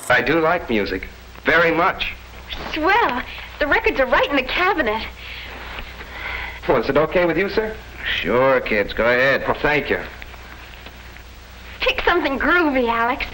I do like music. Very much. Swell. The records are right in the cabinet. Well, is it okay with you, sir? Sure, kids. Go ahead. Well, thank you. Pick something groovy, Alex.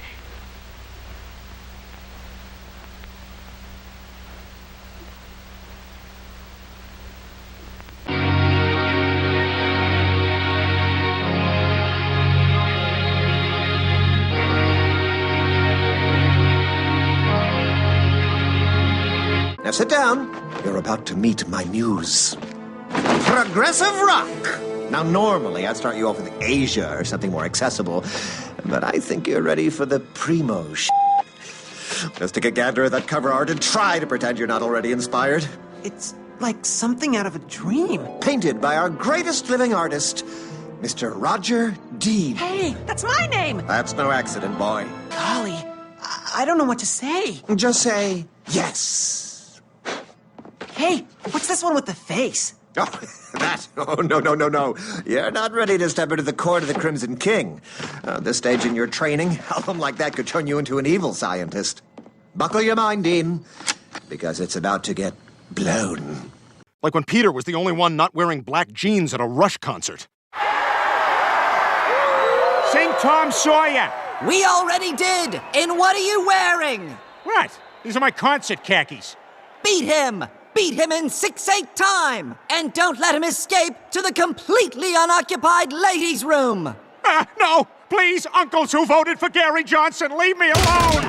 Now sit down. You're about to meet my muse. Progressive rock. Now, normally I'd start you off with Asia or something more accessible, but I think you're ready for the primo Let's take a gander at that cover art and try to pretend you're not already inspired. It's like something out of a dream. Painted by our greatest living artist, Mr. Roger Dean. Hey, that's my name. That's no accident, boy. Golly, I don't know what to say. Just say yes. Hey, what's this one with the face? Oh, that? Oh, no. You're not ready to step into the court of the Crimson King. This stage in your training, album like that could turn you into an evil scientist. Buckle your mind, Dean, because it's about to get blown. Like when Peter was the only one not wearing black jeans at a Rush concert. Sing Tom Sawyer. We already did. And what are you wearing? What? These are my concert khakis. Beat him. Beat him in 6/8 time. And don't let him escape to the completely unoccupied ladies' room. No, please, uncles who voted for Gary Johnson, leave me alone.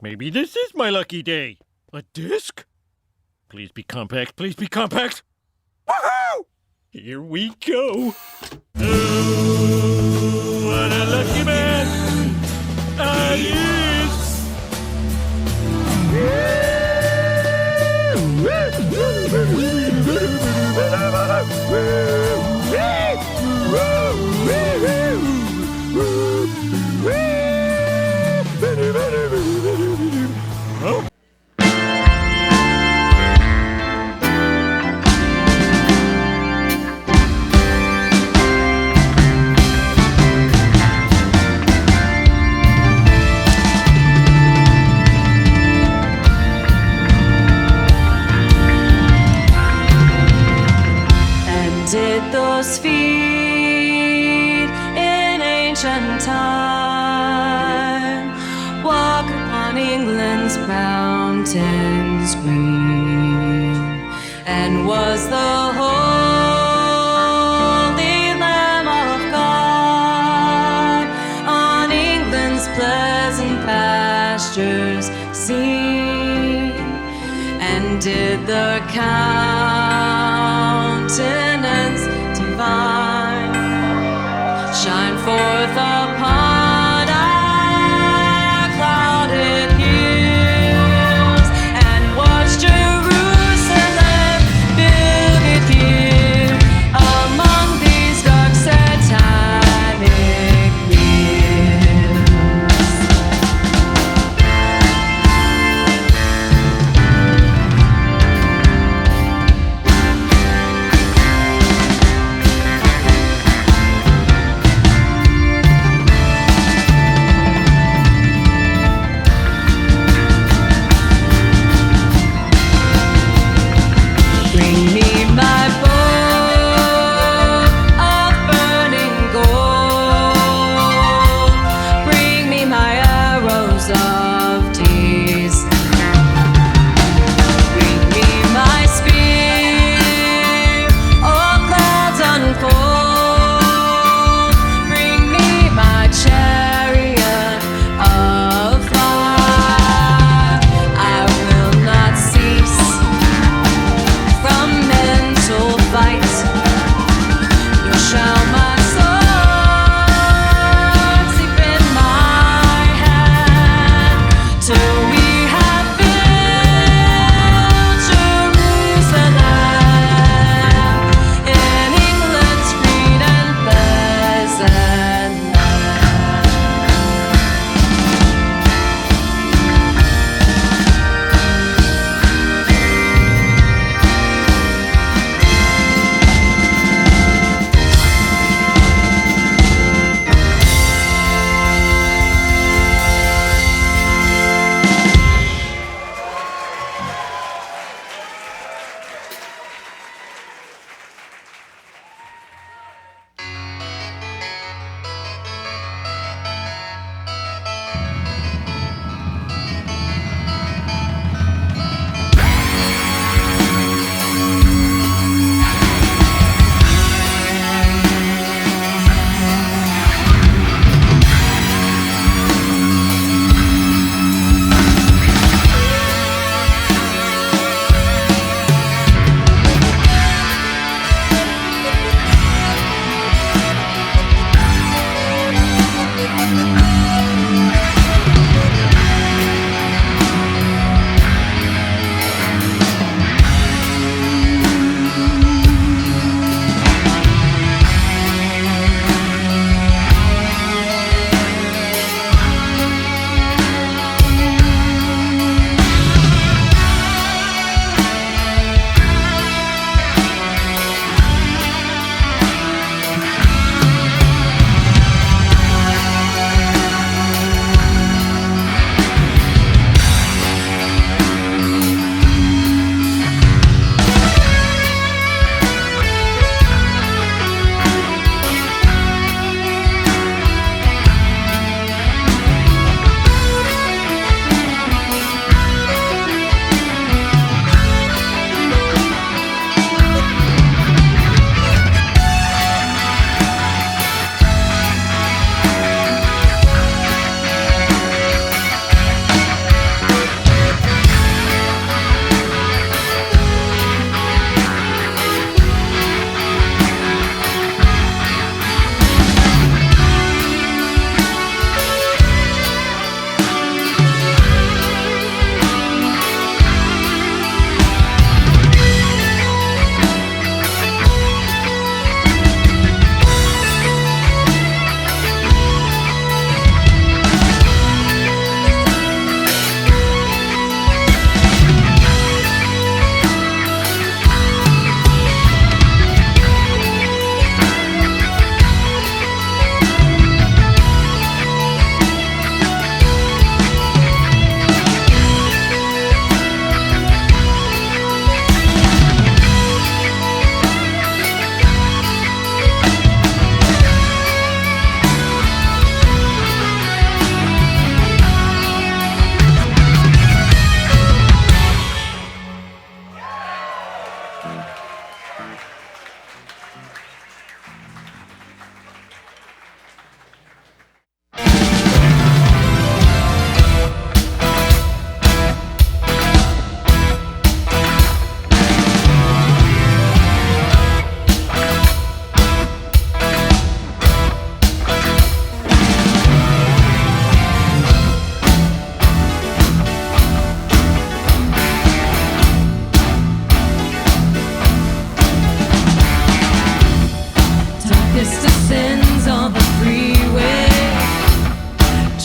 Maybe this is my lucky day. A disc? Please be compact, please be compact. Woohoo! Here we go. Oh, what a lucky man I is. Did those feet in ancient time walk upon England's mountains green? And was the holy Lamb of God on England's pleasant pastures seen? And did the countenance divine shine forth upon our clouded hills? And watch Jerusalem builded here among these dark satanic hills.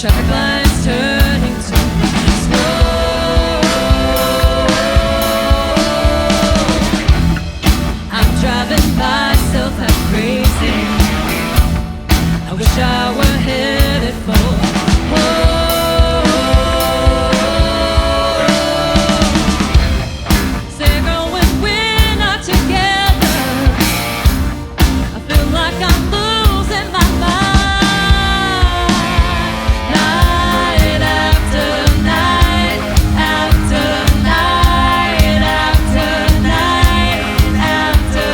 Traffic lights turning to snow. I'm driving myself half crazy. I wish I were headed for home. Say, girl, when we're not together, I feel like I'm losing my mind. Night after night, after night, after night, after.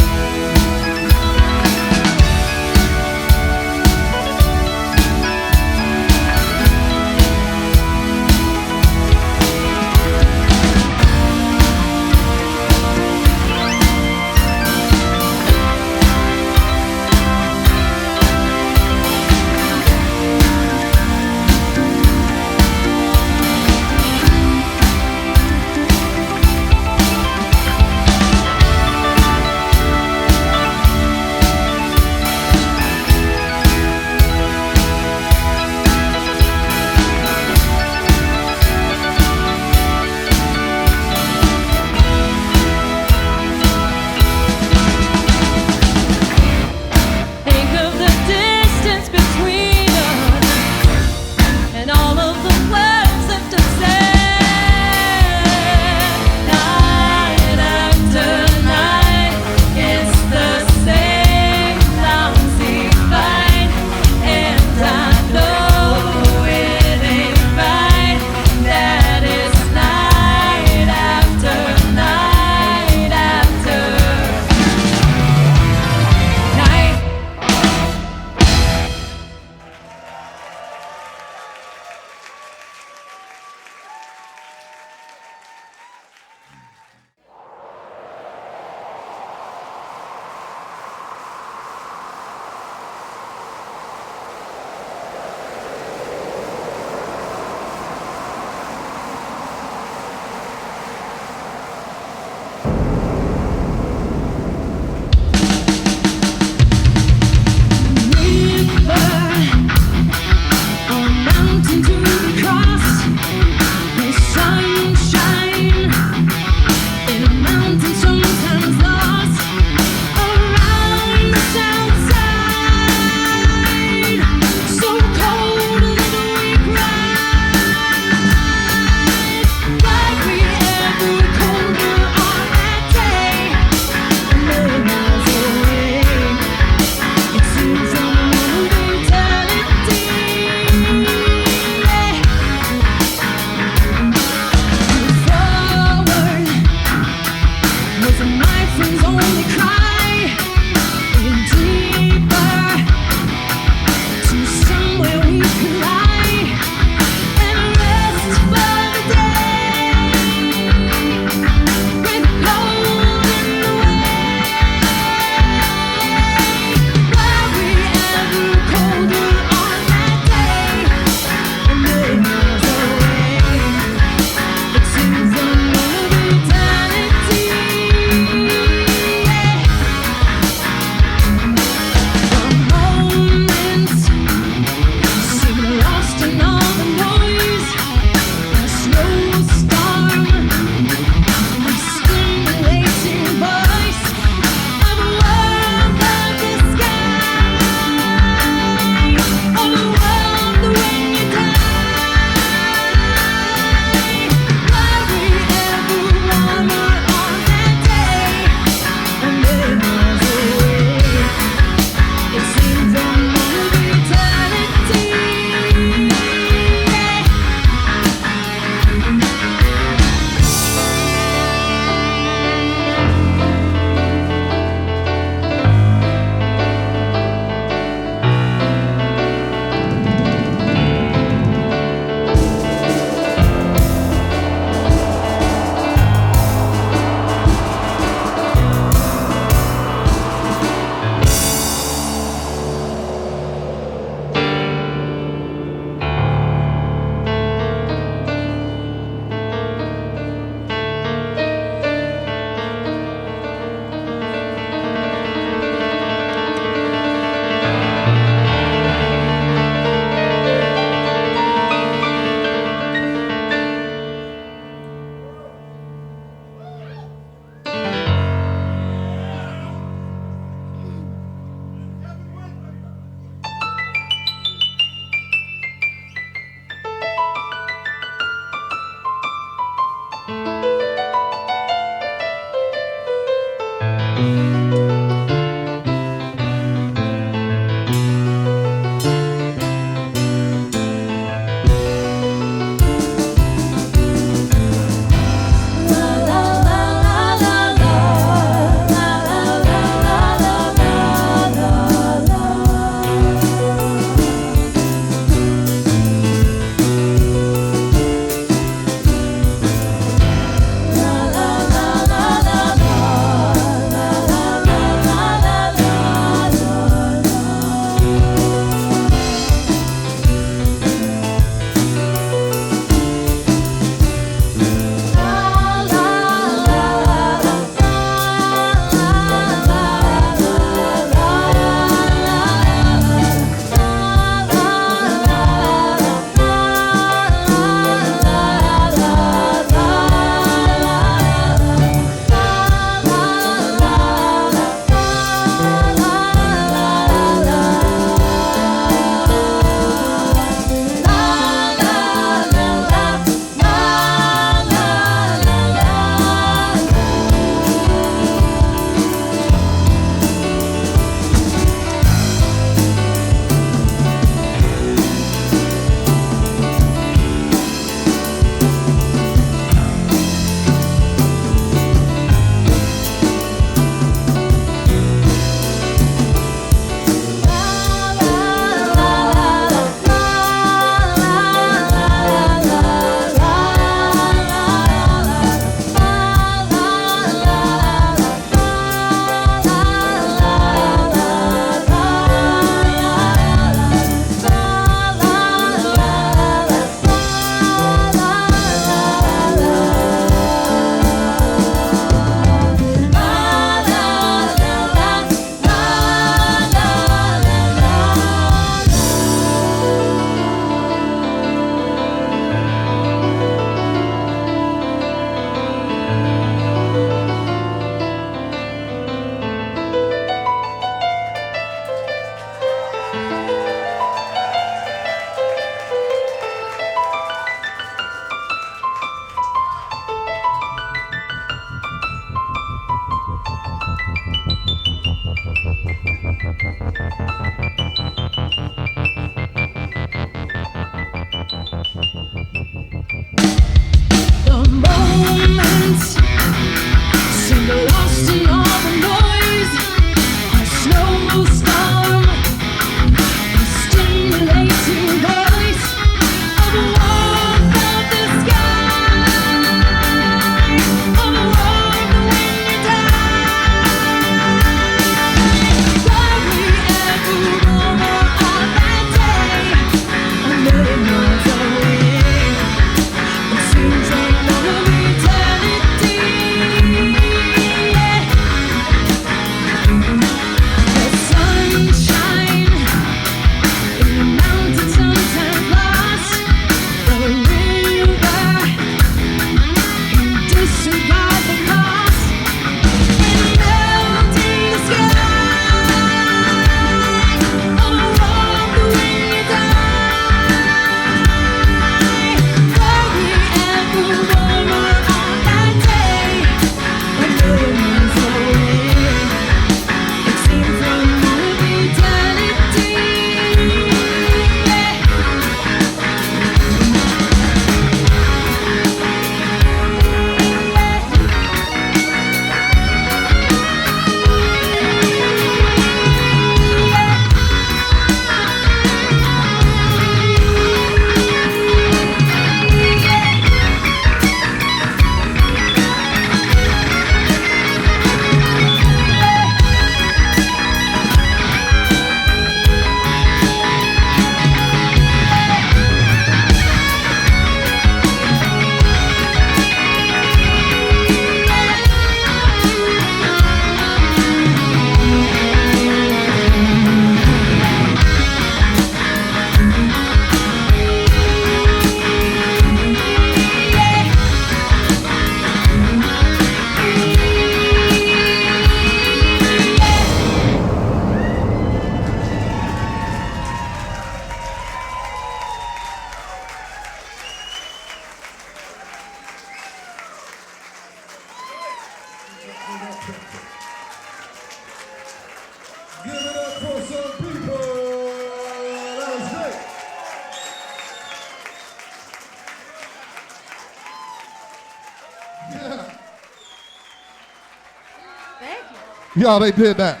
Y'all, they did that.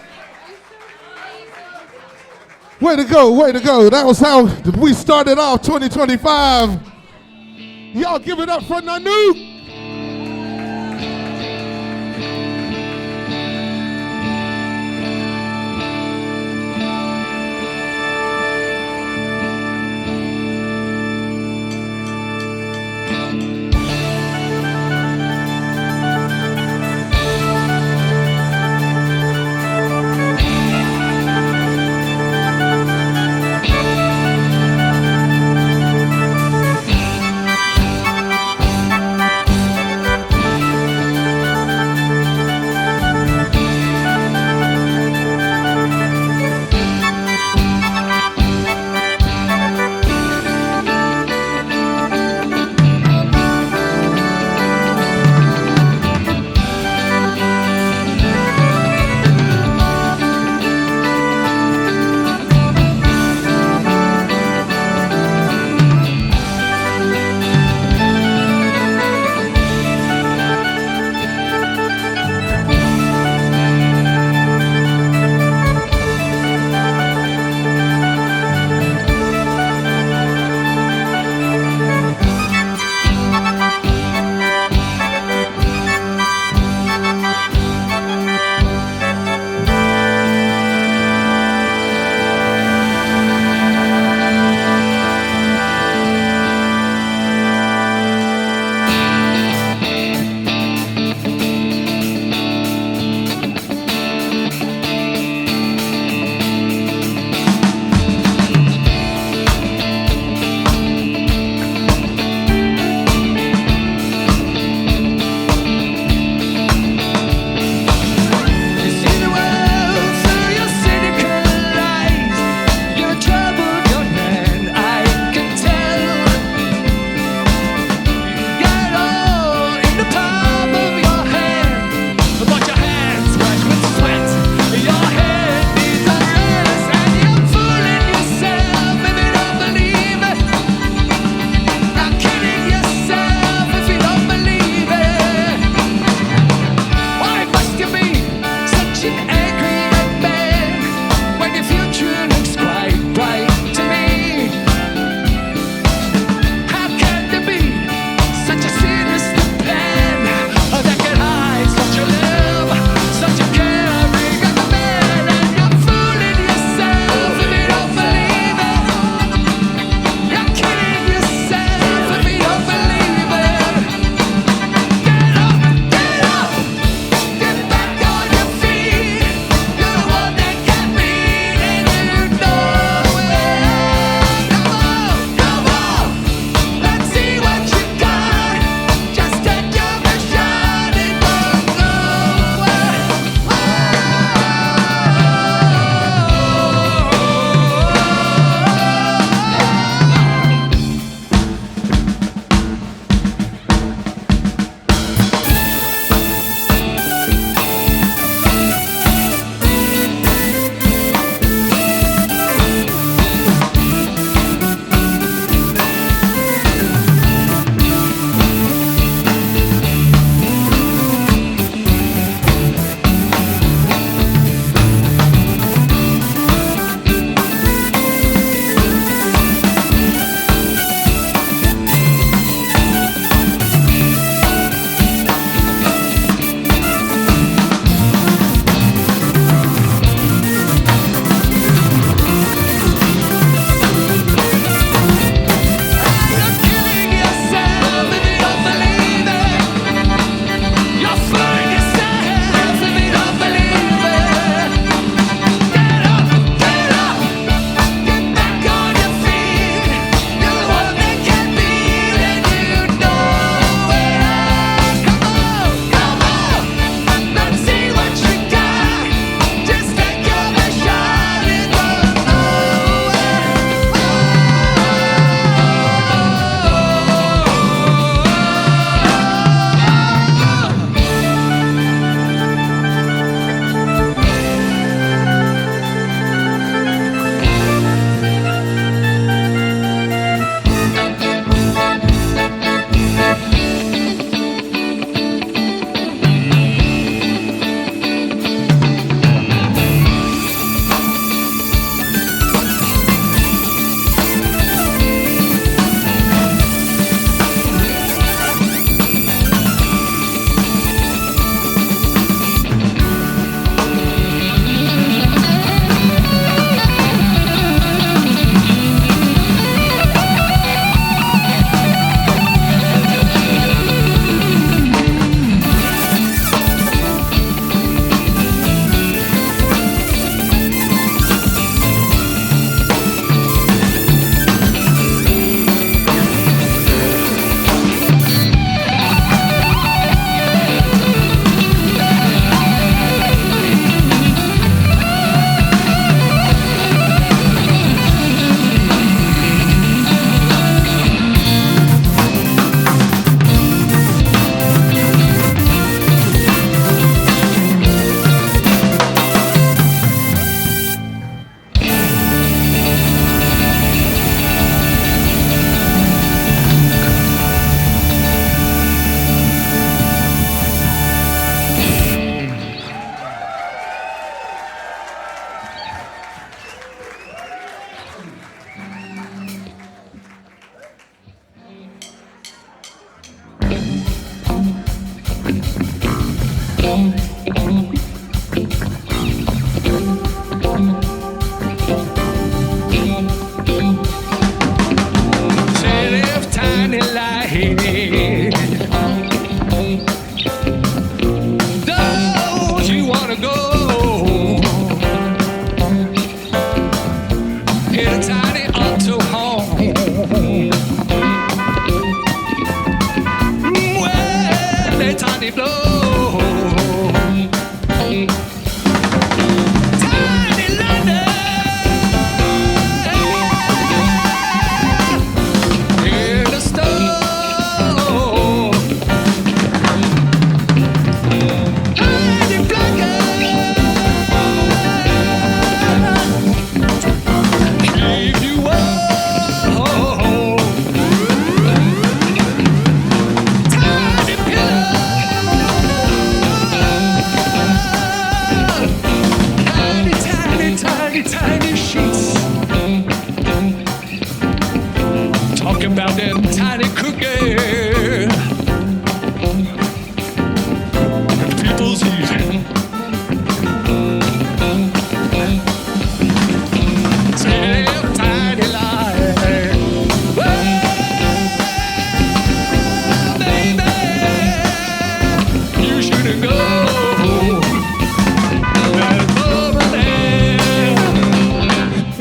Way to go, way to go. That was how we started off 2025. Y'all give it up for Nanu. them tiny cookies. People's eating. Say a tiny lie. Well, baby, you shouldn't go. That's over there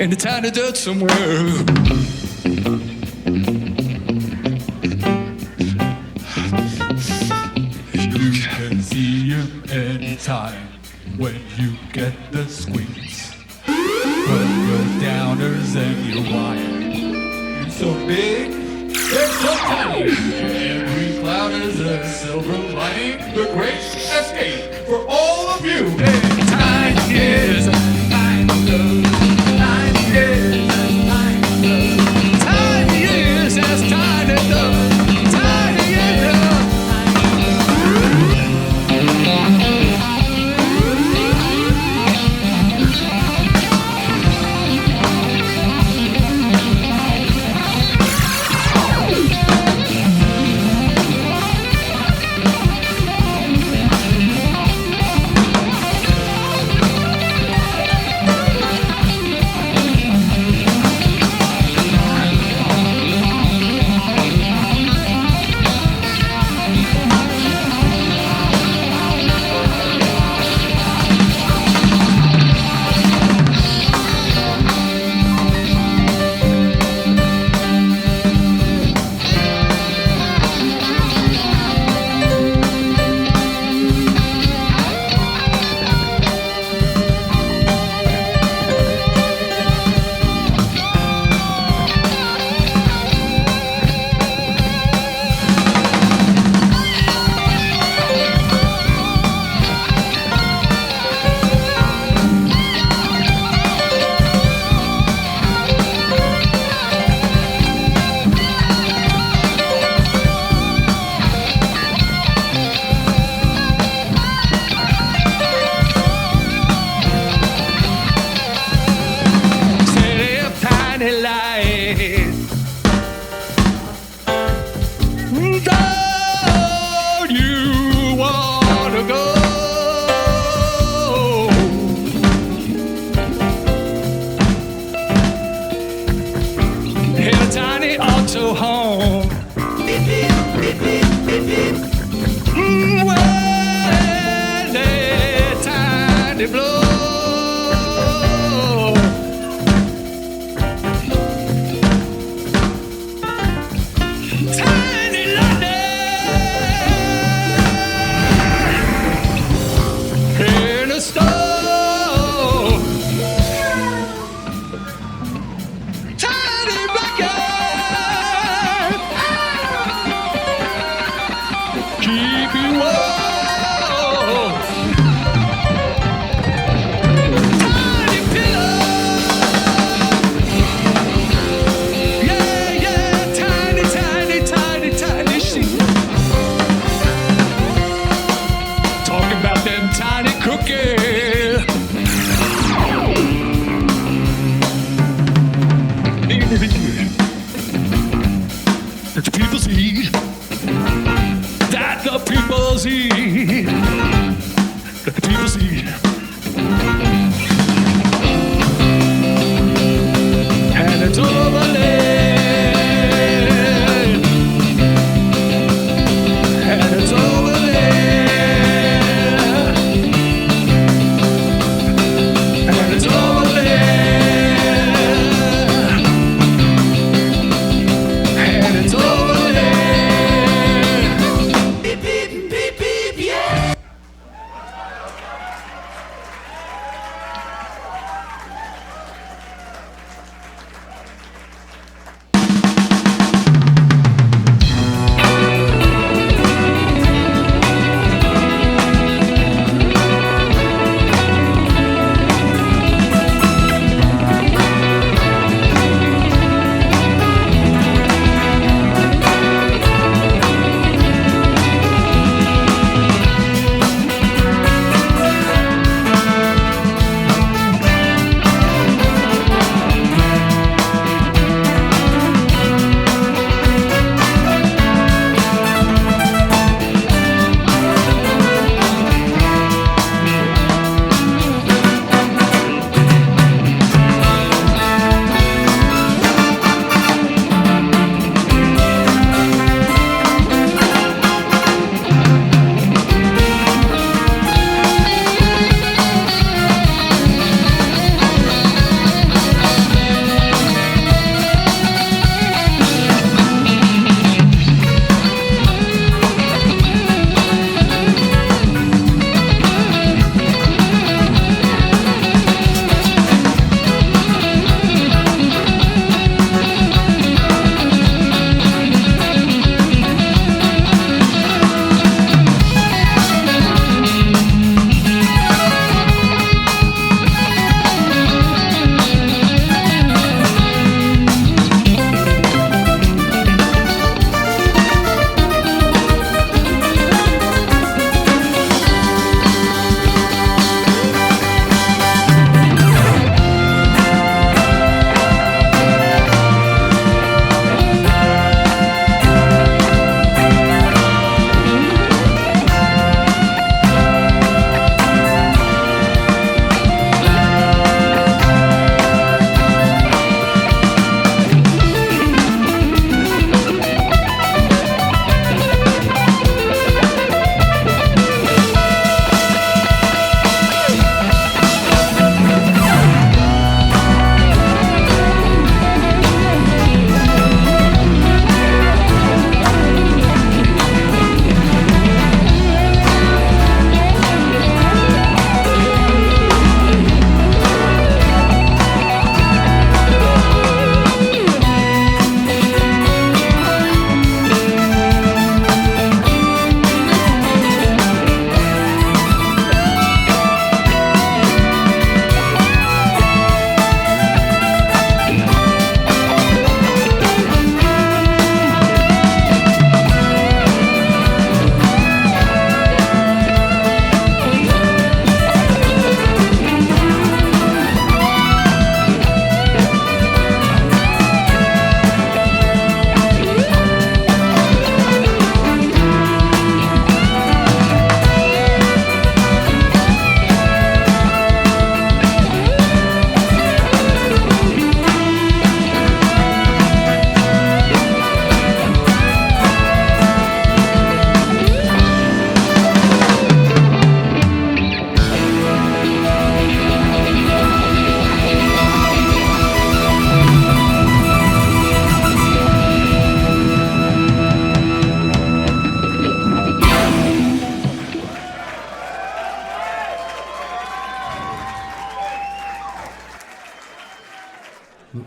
in the tiny dirt somewhere. Anytime when you get the squeeze, but you're downers and you're wired. You're so big, you're so tiny. Every cloud is a silver lining. The great escape for all of you. And time is time goes. Time is time goes. Time is as time is done. Time is done.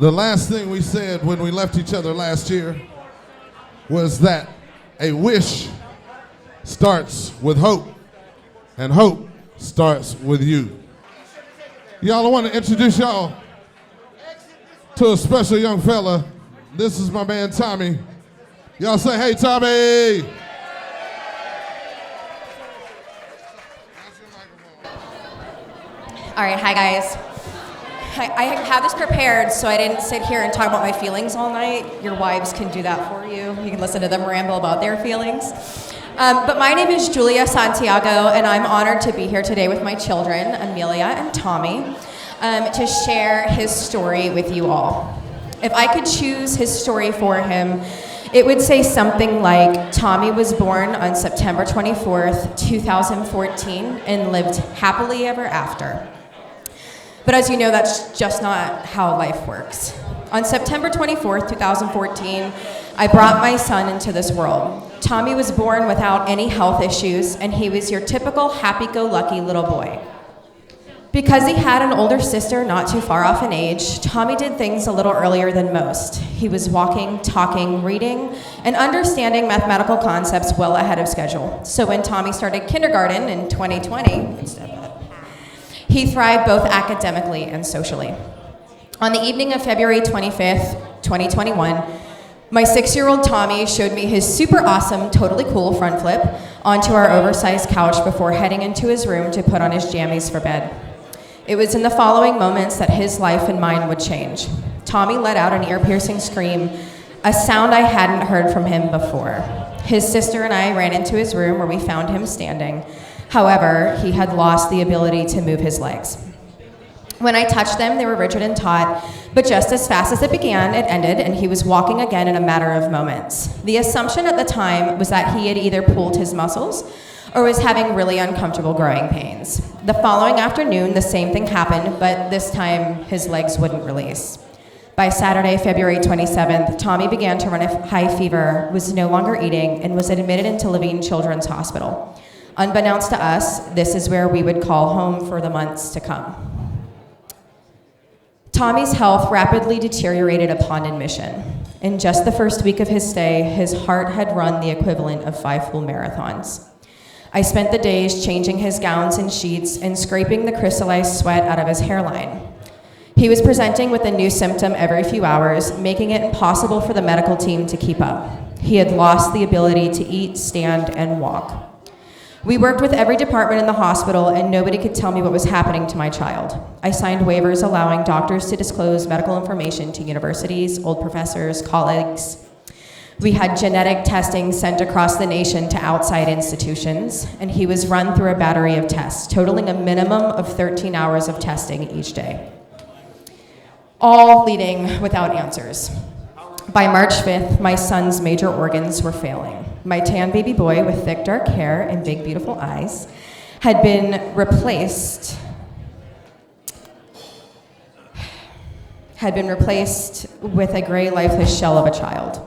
The last thing we said when we left each other last year was that a wish starts with hope, and hope starts with you. Y'all, I want to introduce y'all to a special young fella. This is my man Tommy. Y'all say, hey, Tommy! All right, hi guys. I have this prepared so I didn't sit here and talk about my feelings all night. Your wives can do that for you. You can listen to them ramble about their feelings. But my name is Julia Santiago, and I'm honored to be here today with my children, Amelia and Tommy, to share his story with you all. If I could choose his story for him, it would say something like, Tommy was born on September 24th, 2014, and lived happily ever after. But as you know, that's just not how life works. On September 24th, 2014, I brought my son into this world. Tommy was born without any health issues, and he was your typical happy-go-lucky little boy. Because he had an older sister not too far off in age, Tommy did things a little earlier than most. He was walking, talking, reading, and understanding mathematical concepts well ahead of schedule. So when Tommy started kindergarten in 2020, he thrived both academically and socially. On the evening of February 25th, 2021, my 6-year-old Tommy showed me his super awesome, totally cool front flip onto our oversized couch before heading into his room to put on his jammies for bed. It was in the following moments that his life and mine would change. Tommy let out an ear-piercing scream, a sound I hadn't heard from him before. His sister and I ran into his room where we found him standing. However, he had lost the ability to move his legs. When I touched them, they were rigid and taut, but just as fast as it began, it ended, and he was walking again in a matter of moments. The assumption at the time was that he had either pulled his muscles or was having really uncomfortable growing pains. The following afternoon, the same thing happened, but this time his legs wouldn't release. By Saturday, February 27th, Tommy began to run a high fever, was no longer eating, and was admitted into Levine Children's Hospital. Unbeknownst to us, this is where we would call home for the months to come. Tommy's health rapidly deteriorated upon admission. In just the first week of his stay, his heart had run the equivalent of 5 full marathons. I spent the days changing his gowns and sheets and scraping the crystallized sweat out of his hairline. He was presenting with a new symptom every few hours, making it impossible for the medical team to keep up. He had lost the ability to eat, stand, and walk. We worked with every department in the hospital, and nobody could tell me what was happening to my child. I signed waivers allowing doctors to disclose medical information to universities, old professors, colleagues. We had genetic testing sent across the nation to outside institutions, and he was run through a battery of tests, totaling a minimum of 13 hours of testing each day, all leading without answers. By March 5th, my son's major organs were failing. My tan baby boy with thick dark hair and big beautiful eyes had been replaced with a gray lifeless shell of a child.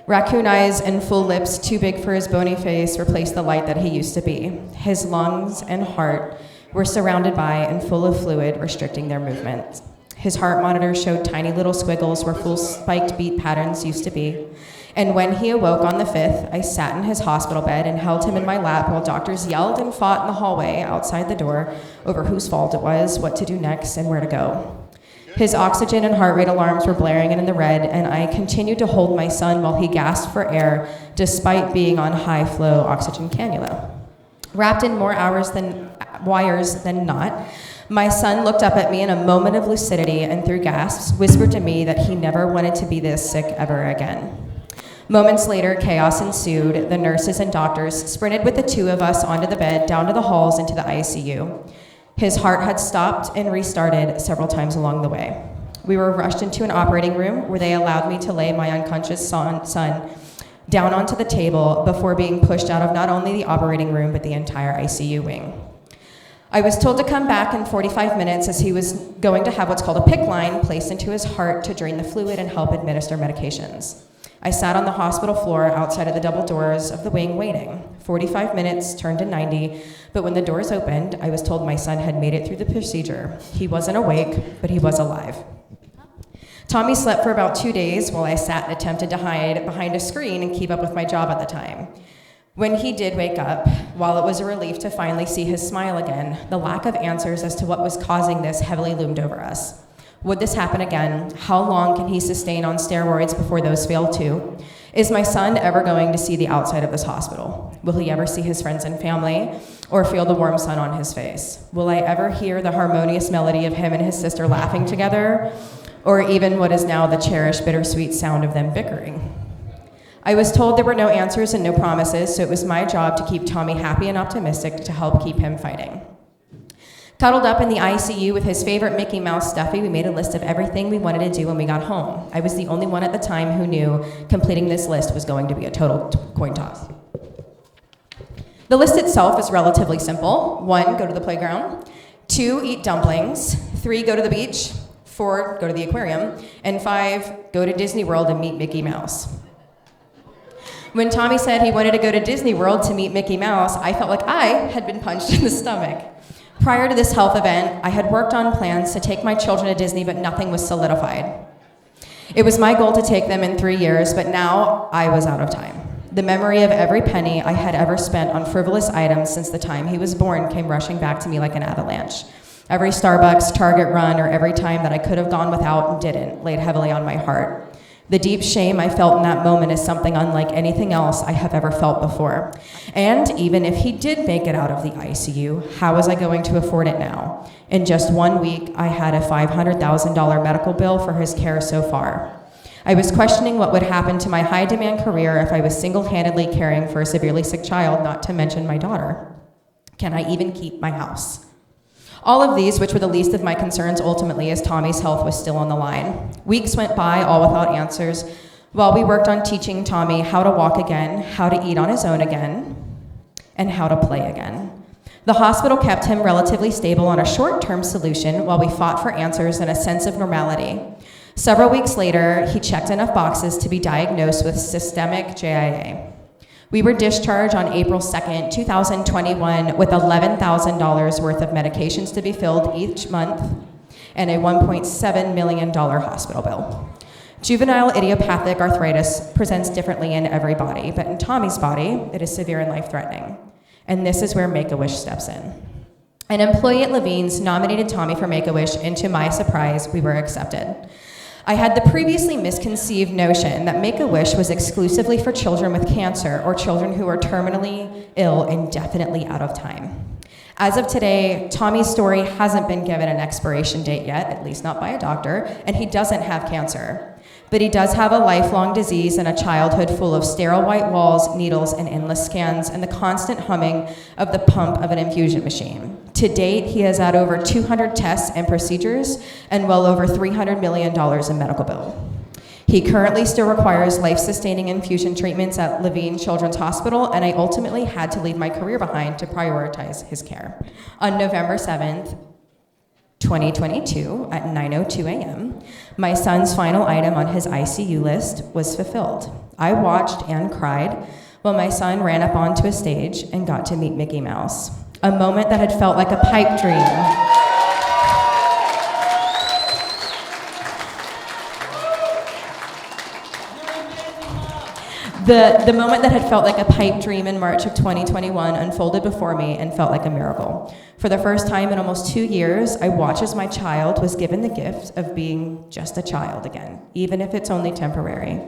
Raccoon eyes and full lips too big for his bony face replaced the light that he used to be. His lungs and heart were surrounded by and full of fluid restricting their movement. His heart monitor showed tiny little squiggles where full spiked beat patterns used to be. And when he awoke on the 5th, I sat in his hospital bed and held him in my lap while doctors yelled and fought in the hallway outside the door over whose fault it was, what to do next, and where to go. His oxygen and heart rate alarms were blaring in the red, and I continued to hold my son while he gasped for air despite being on high-flow oxygen cannula. Wrapped in more wires than not, my son looked up at me in a moment of lucidity and through gasps whispered to me that he never wanted to be this sick ever again. Moments later, chaos ensued. The nurses and doctors sprinted with the two of us onto the bed, down to the halls, into the ICU. His heart had stopped and restarted several times along the way. We were rushed into an operating room where they allowed me to lay my unconscious son down onto the table before being pushed out of not only the operating room, but the entire ICU wing. I was told to come back in 45 minutes as he was going to have what's called a PICC line placed into his heart to drain the fluid and help administer medications. I sat on the hospital floor outside of the double doors of the wing waiting. 45 minutes turned to 90, but when the doors opened, I was told my son had made it through the procedure. He wasn't awake, but he was alive. Tommy slept for about 2 days while I sat and attempted to hide behind a screen and keep up with my job at the time. When he did wake up, while it was a relief to finally see his smile again, the lack of answers as to what was causing this heavily loomed over us. Would this happen again? How long can he sustain on steroids before those fail too? Is my son ever going to see the outside of this hospital? Will he ever see his friends and family or feel the warm sun on his face? Will I ever hear the harmonious melody of him and his sister laughing together, or even what is now the cherished bittersweet sound of them bickering? I was told there were no answers and no promises, so it was my job to keep Tommy happy and optimistic to help keep him fighting. Cuddled up in the ICU with his favorite Mickey Mouse stuffy, we made a list of everything we wanted to do when we got home. I was the only one at the time who knew completing this list was going to be a total coin toss. The list itself is relatively simple. 1, go to the playground. 2, eat dumplings. 3, go to the beach. 4, go to the aquarium. And 5, go to Disney World and meet Mickey Mouse. When Tommy said he wanted to go to Disney World to meet Mickey Mouse, I felt like I had been punched in the stomach. Prior to this health event, I had worked on plans to take my children to Disney, but nothing was solidified. It was my goal to take them in 3 years, but now I was out of time. The memory of every penny I had ever spent on frivolous items since the time he was born came rushing back to me like an avalanche. Every Starbucks, Target run, or every time that I could have gone without and didn't laid heavily on my heart. The deep shame I felt in that moment is something unlike anything else I have ever felt before. And even if he did make it out of the ICU, how was I going to afford it now? In just 1 week, I had a $500,000 medical bill for his care so far. I was questioning what would happen to my high-demand career if I was single-handedly caring for a severely sick child, not to mention my daughter. Can I even keep my house? All of these, which were the least of my concerns ultimately, as Tommy's health was still on the line. Weeks went by, all without answers, while we worked on teaching Tommy how to walk again, how to eat on his own again, and how to play again. The hospital kept him relatively stable on a short-term solution while we fought for answers and a sense of normality. Several weeks later, he checked enough boxes to be diagnosed with systemic JIA. We were discharged on April 2nd, 2021, with $11,000 worth of medications to be filled each month and a $1.7 million hospital bill. Juvenile idiopathic arthritis presents differently in every body, but in Tommy's body, it is severe and life-threatening. And this is where Make-A-Wish steps in. An employee at Levine's nominated Tommy for Make-A-Wish, and to my surprise, we were accepted. I had the previously misconceived notion that Make-A-Wish was exclusively for children with cancer or children who are terminally ill and definitely out of time. As of today, Tommy's story hasn't been given an expiration date yet, at least not by a doctor, and he doesn't have cancer. But he does have a lifelong disease and a childhood full of sterile white walls, needles, and endless scans, and the constant humming of the pump of an infusion machine. To date, he has had over 200 tests and procedures and well over $300 million in medical bill. He currently still requires life-sustaining infusion treatments at Levine Children's Hospital, and I ultimately had to leave my career behind to prioritize his care. On November 7th, 2022, at 9:02 a.m., my son's final item on his ICU list was fulfilled. I watched and cried while my son ran up onto a stage and got to meet Mickey Mouse. A moment that had felt like a pipe dream. The moment that had felt like a pipe dream in March of 2021 unfolded before me and felt like a miracle. For the first time in almost 2 years, I watched as my child was given the gift of being just a child again, even if it's only temporary.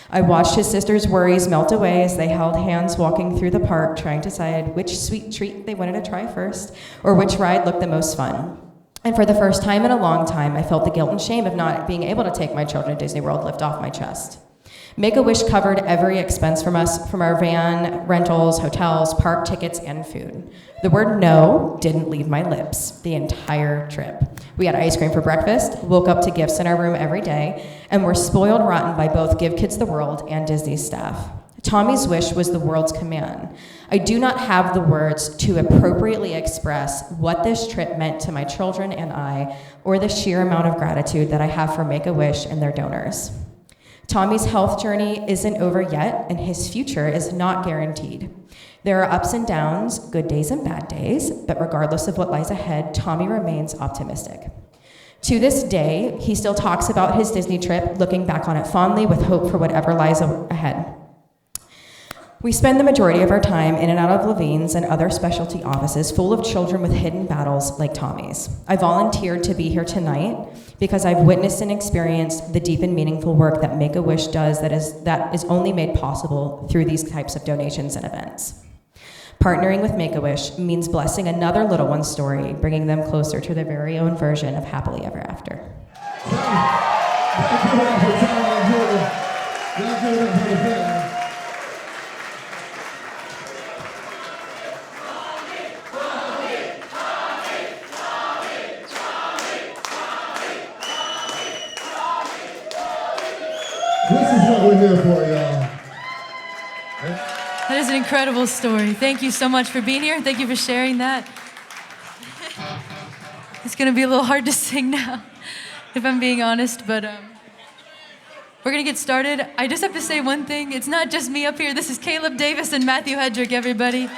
I watched his sister's worries melt away as they held hands walking through the park, trying to decide which sweet treat they wanted to try first, or which ride looked the most fun. And for the first time in a long time, I felt the guilt and shame of not being able to take my children to Disney World lift off my chest. Make-A-Wish covered every expense from us, from our van, rentals, hotels, park tickets, and food. The word no didn't leave my lips the entire trip. We had ice cream for breakfast, woke up to gifts in our room every day, and were spoiled rotten by both Give Kids the World and Disney's staff. Tommy's wish was the world's command. I do not have the words to appropriately express what this trip meant to my children and I, or the sheer amount of gratitude that I have for Make-A-Wish and their donors. Tommy's health journey isn't over yet, and his future is not guaranteed. There are ups and downs, good days and bad days, but regardless of what lies ahead, Tommy remains optimistic. To this day, he still talks about his Disney trip, looking back on it fondly with hope for whatever lies ahead. We spend the majority of our time in and out of Levine's and other specialty offices full of children with hidden battles like Tommy's. I volunteered to be here tonight because I've witnessed and experienced the deep and meaningful work that Make-A-Wish does that is only made possible through these types of donations and events. Partnering with Make-A-Wish means blessing another little one's story, bringing them closer to their very own version of happily ever after. This is what we're here for, y'all. That is an incredible story. Thank you so much for being here. Thank you for sharing that. It's going to be a little hard to sing now, if I'm being honest, but we're going to get started. I just have to say one thing. It's not just me up here. This is Caleb Davis and Matthew Hedrick, everybody.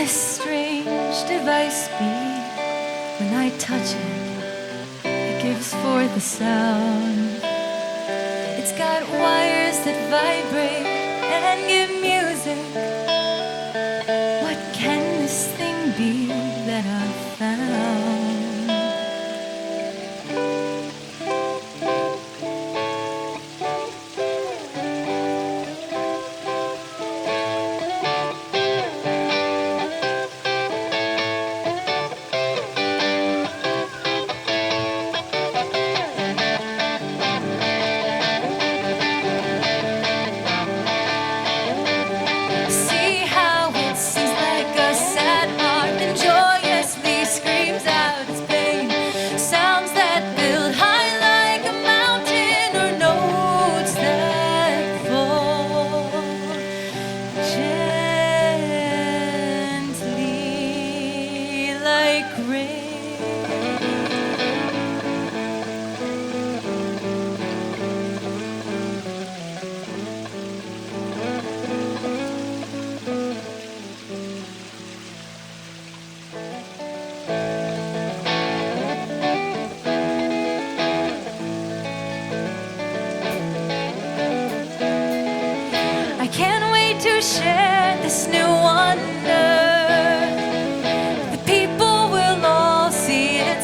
this strange device be? When I touch it, it gives forth a sound. It's got wires that vibrate and give music. What can this thing be that I've found? Share this new wonder. The people will all see it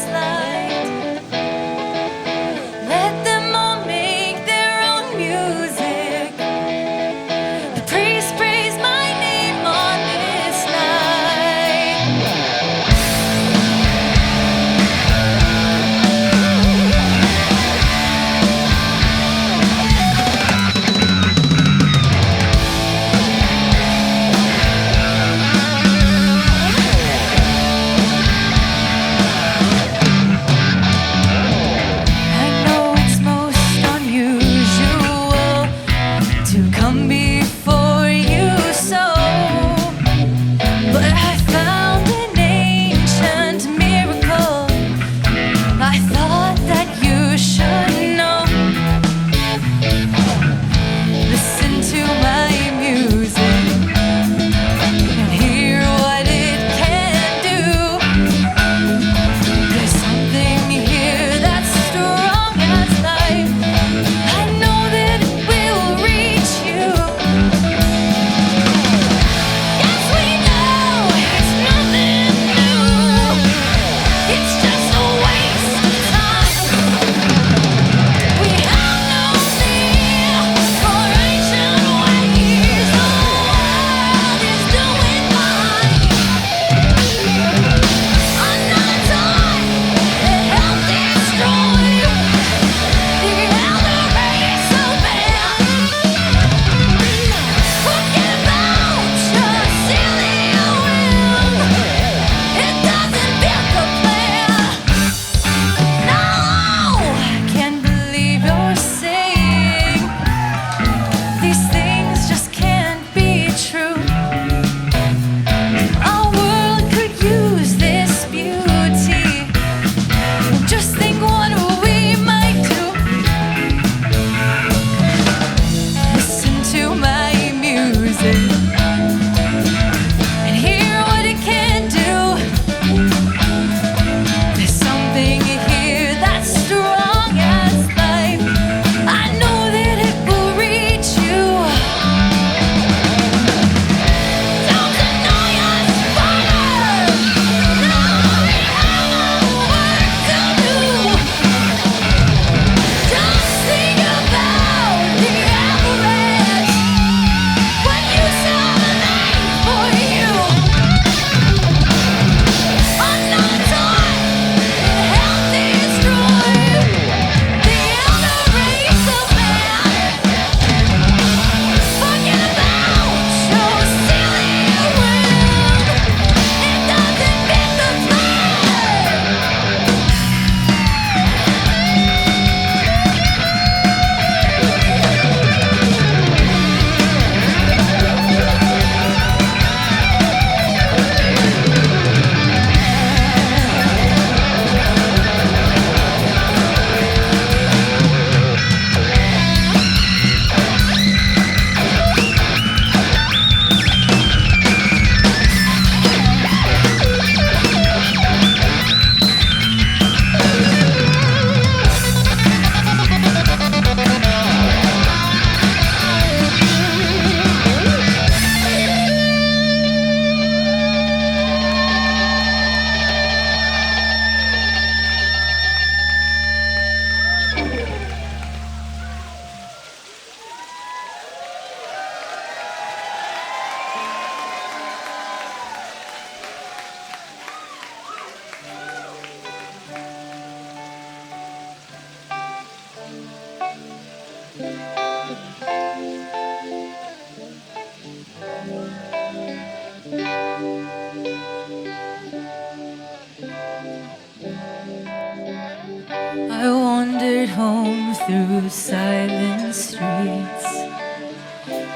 I wandered home through silent streets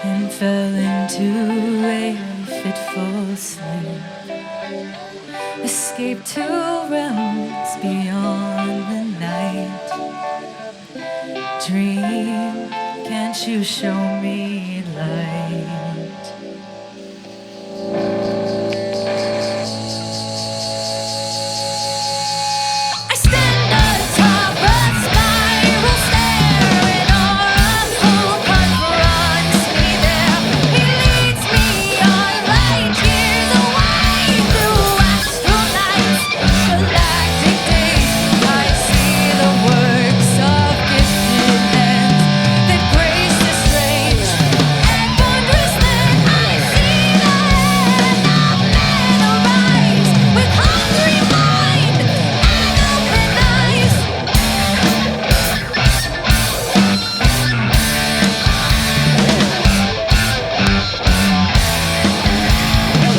and fell into a fitful sleep. Escape to realms beyond the night. Dream, can't you show me light? I stand atop a spiral stair, and our unfold confronts me there. He leads me on light years away through astral nights, galactic days. I see the works of gifted hands that grace the strange and wondrous land. I see the hand of man arise with hungry mind and open eyes.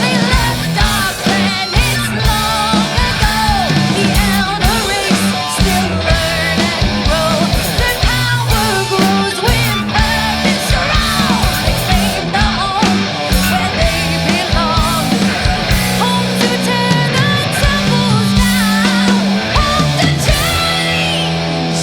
They left our planets long ago. The elder race still learn and grow. Their power grows with purpose strong. They claim the home where they belong. Home to tear the temples down. Home to change.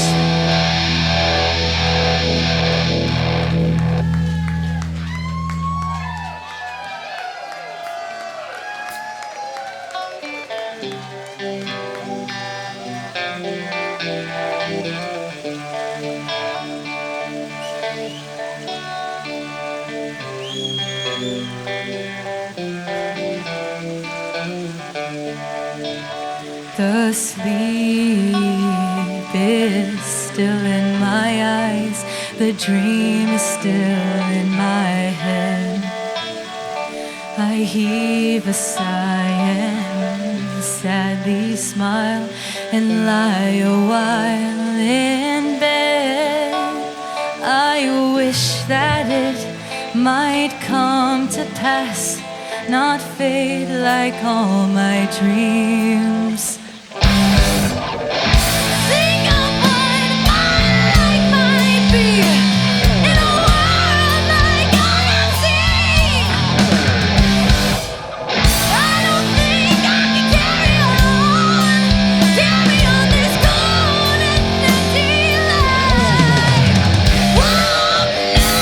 The sleep is still in my eyes. The dream is still in my head. I heave a sigh and sadly smile and lie a while in bed. I wish that it might come to pass, not fade like all my dreams. Think of what my life might be in a world I cannot see. I don't think I can carry on this cold and empty life. Whoa, no.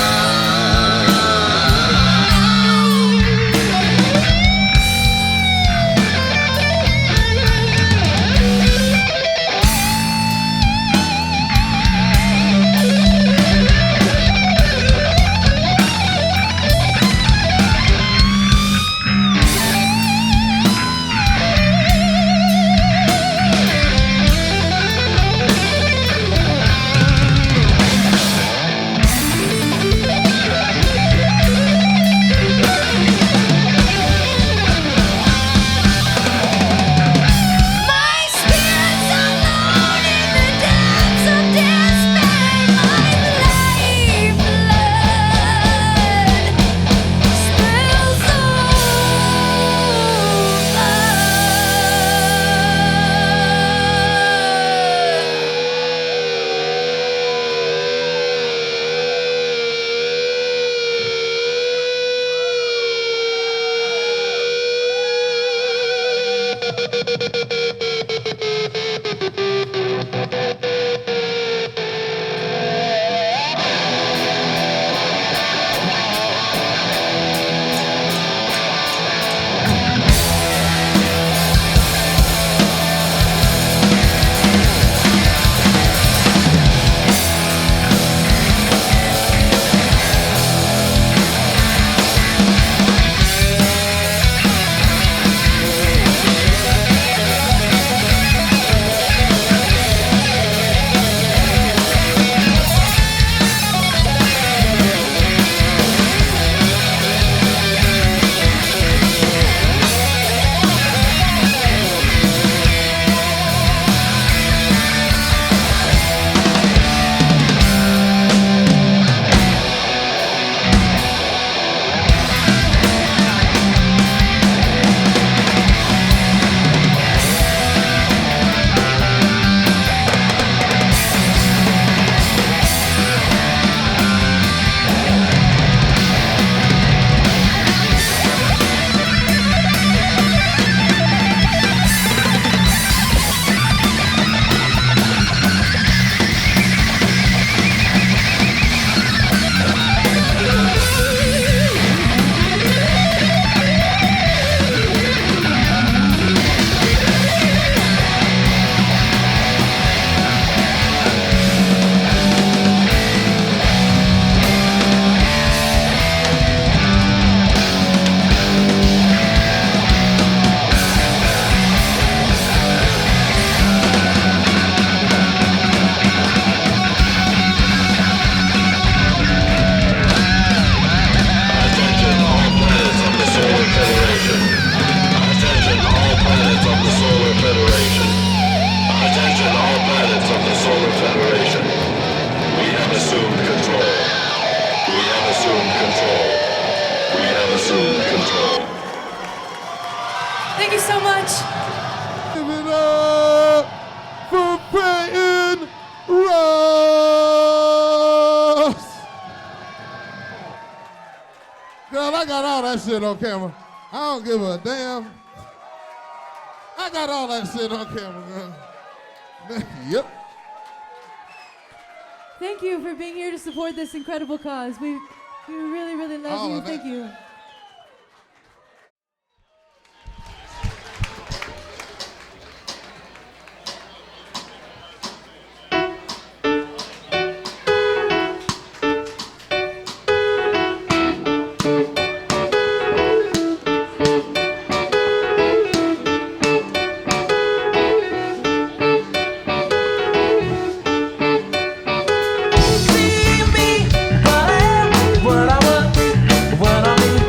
that shit on camera. I don't give a damn. I got all that shit on camera, girl. Yep. Thank you for being here to support this incredible cause. We really, really love All you. of that. Thank you. What I want, what I mean.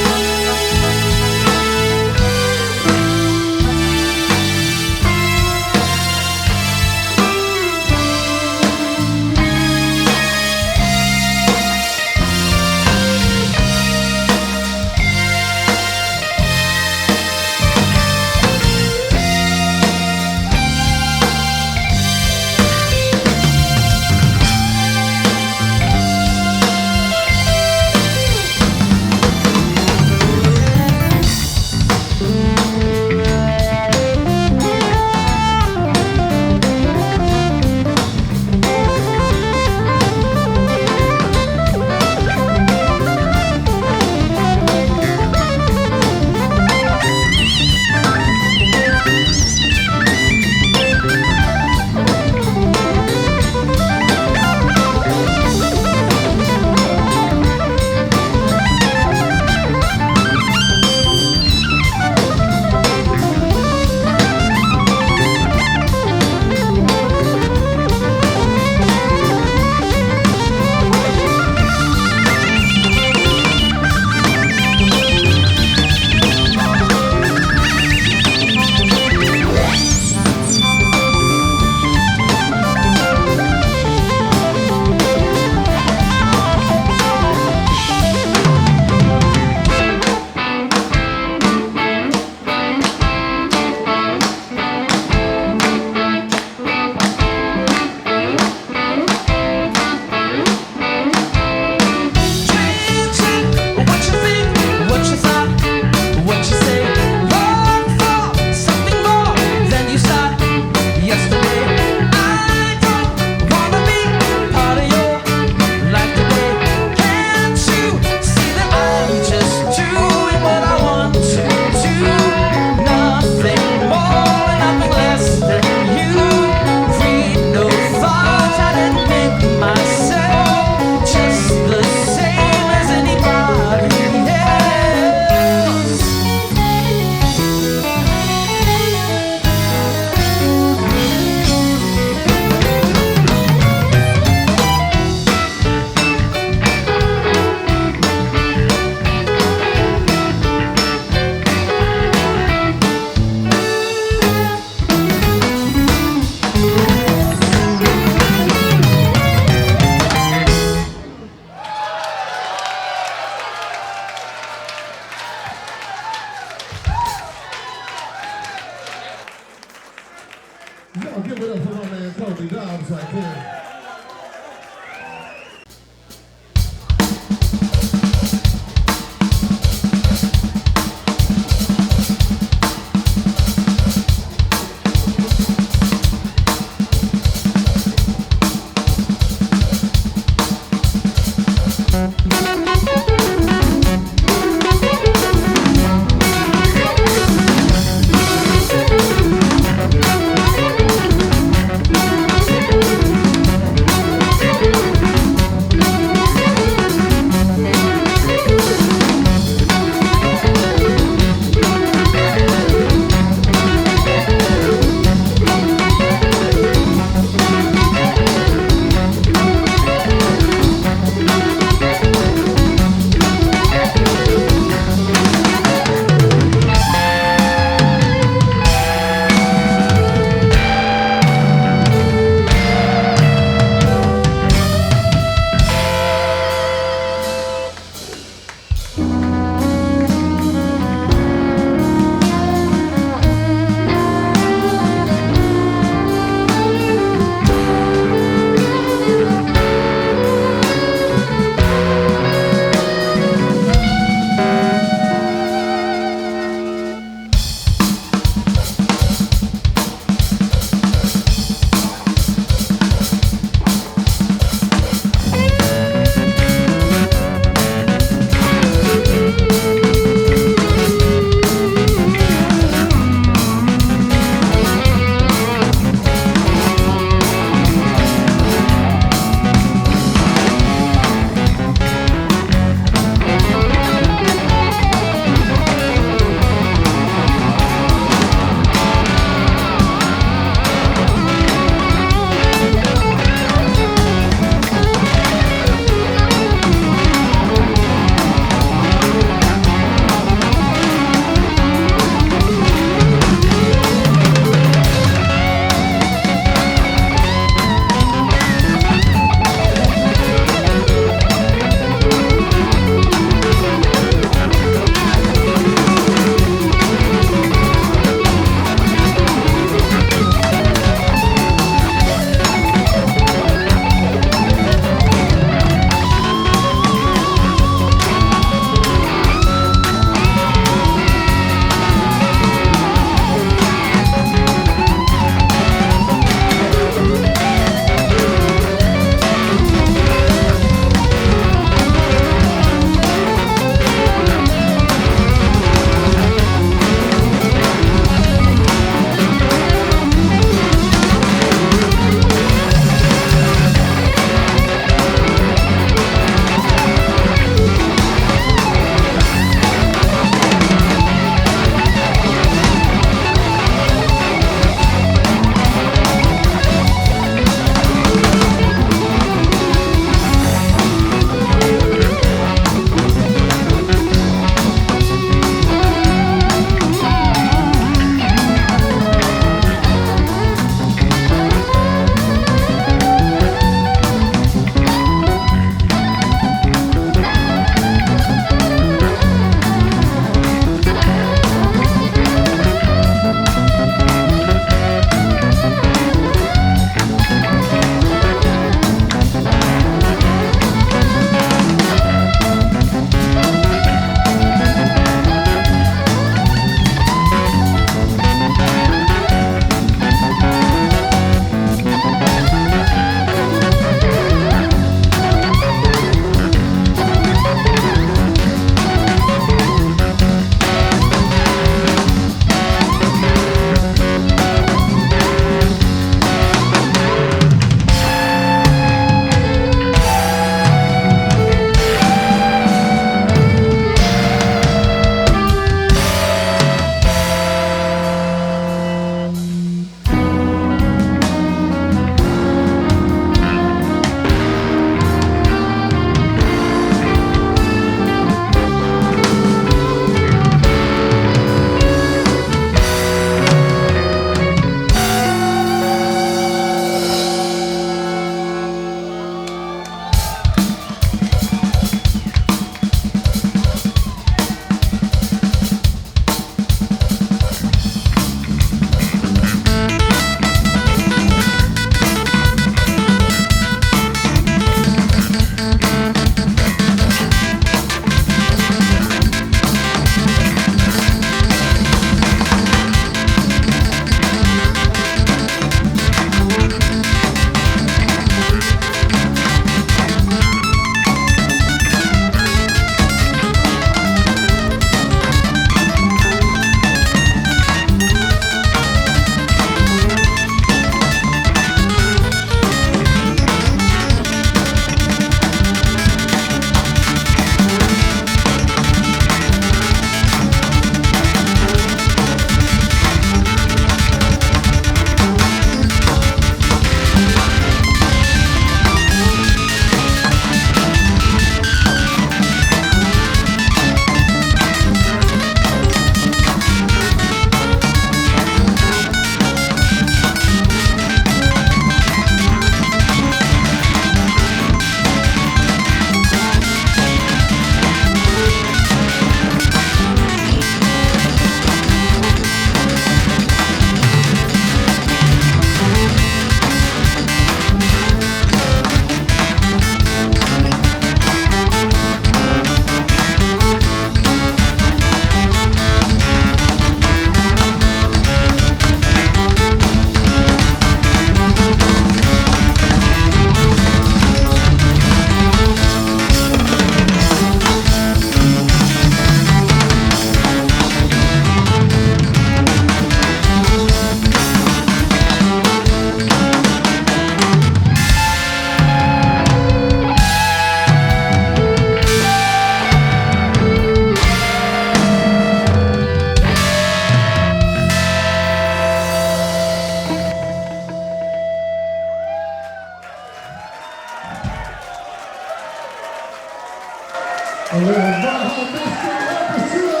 A little Mahavishnu Orchestra.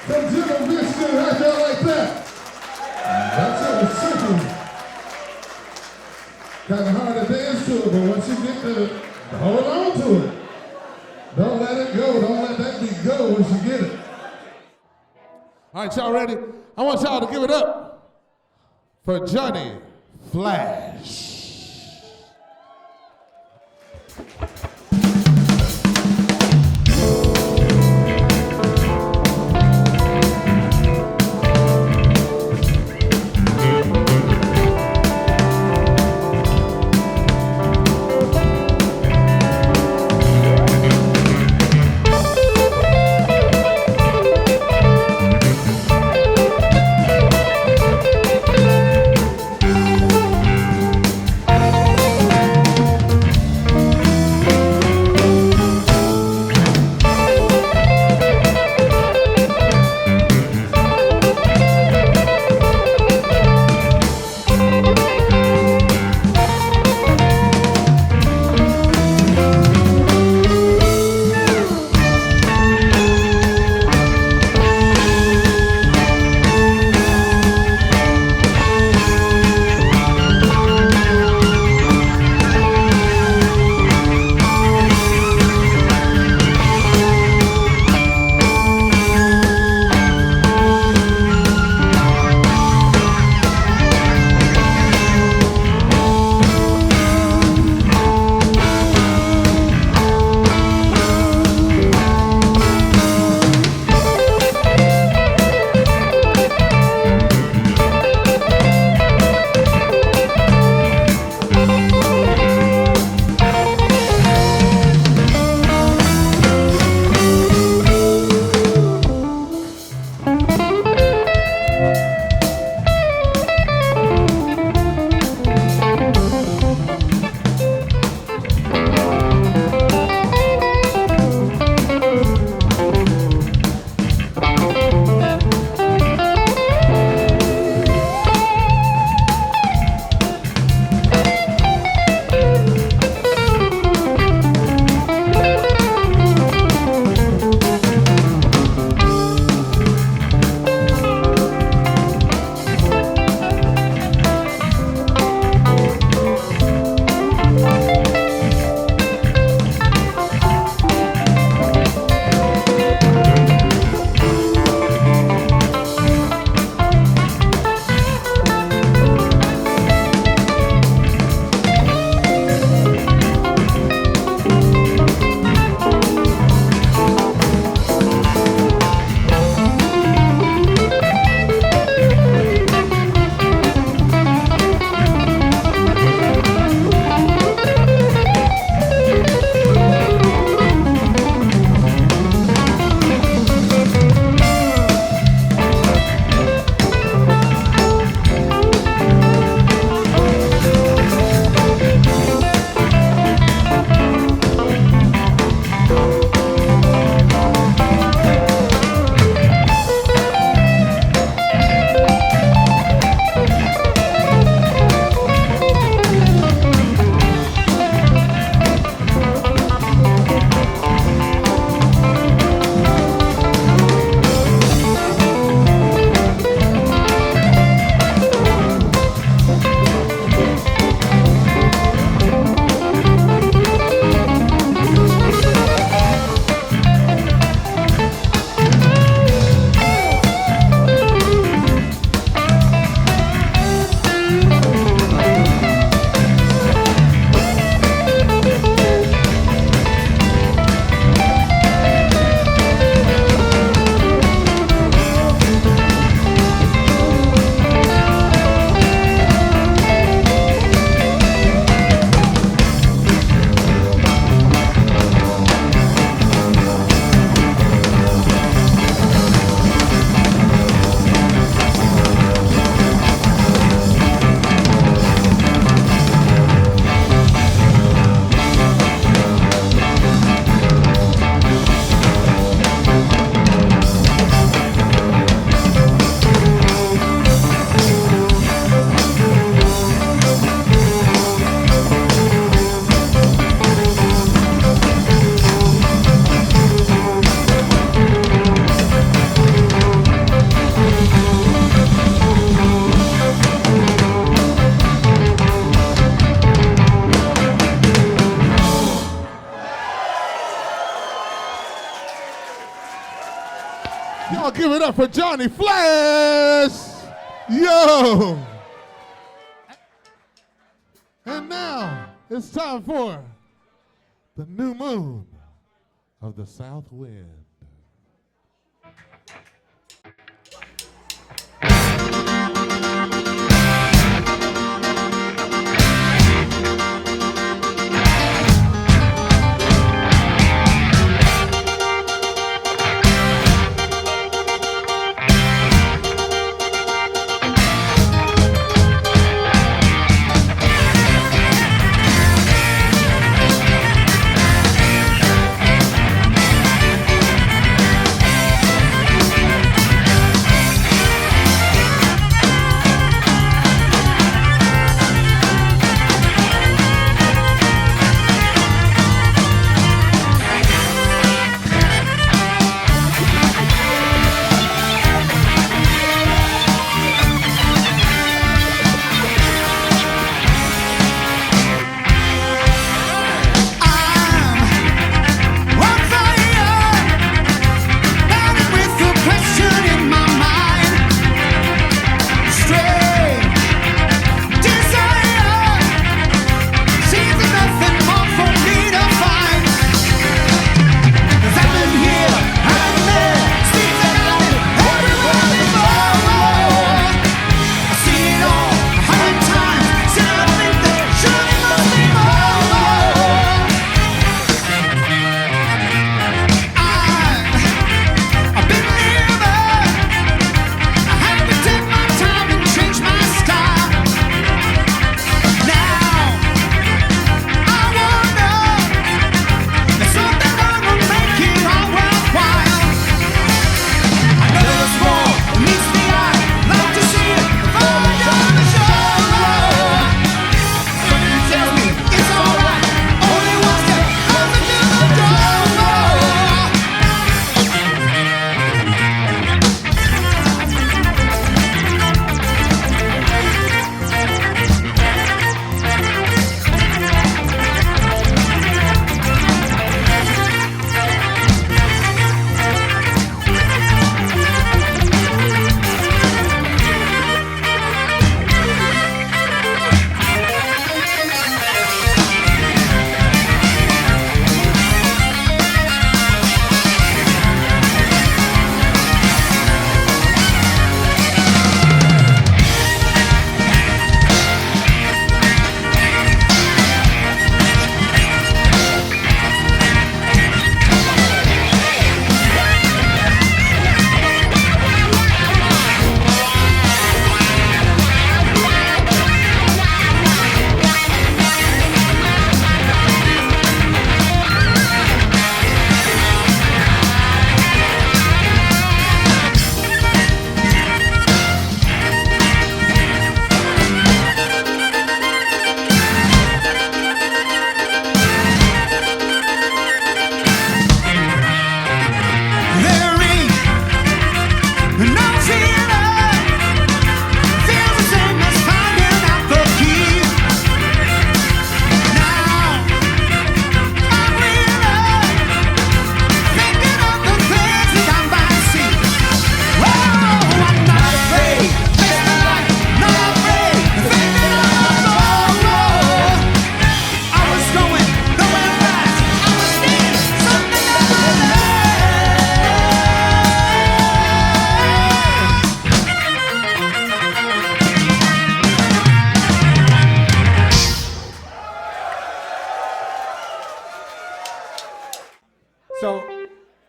From Jim Vishnu, how y'all like that? That's it, it's simple. Kind of hard to dance to it, but once you get to it, hold on to it. Don't let it go. Don't let that beat go once you get it. All right, y'all ready? I want y'all to give it up for Johnny Flash. Y'all give it up for Johnny Flash. Yo. And now it's time for the new moon of the south wind.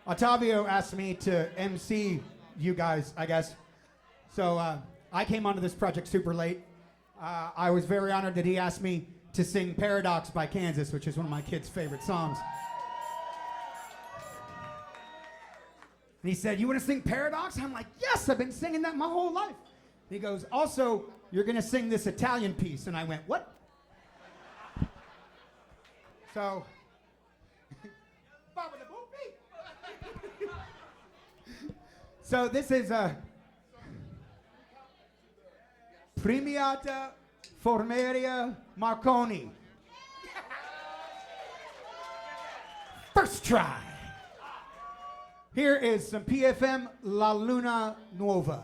Ottavio asked me to MC you guys, I guess. So I came onto this project super late. I was very honored that he asked me to sing Paradox by Kansas, which is one of my kids' favorite songs. And he said, "You want to sing Paradox?" I'm like, "Yes, I've been singing that my whole life." And he goes, "Also, you're going to sing this Italian piece." And I went, "What?" So, so this is Premiata, Forneria, Marconi. First try. Here is some PFM La Luna Nuova.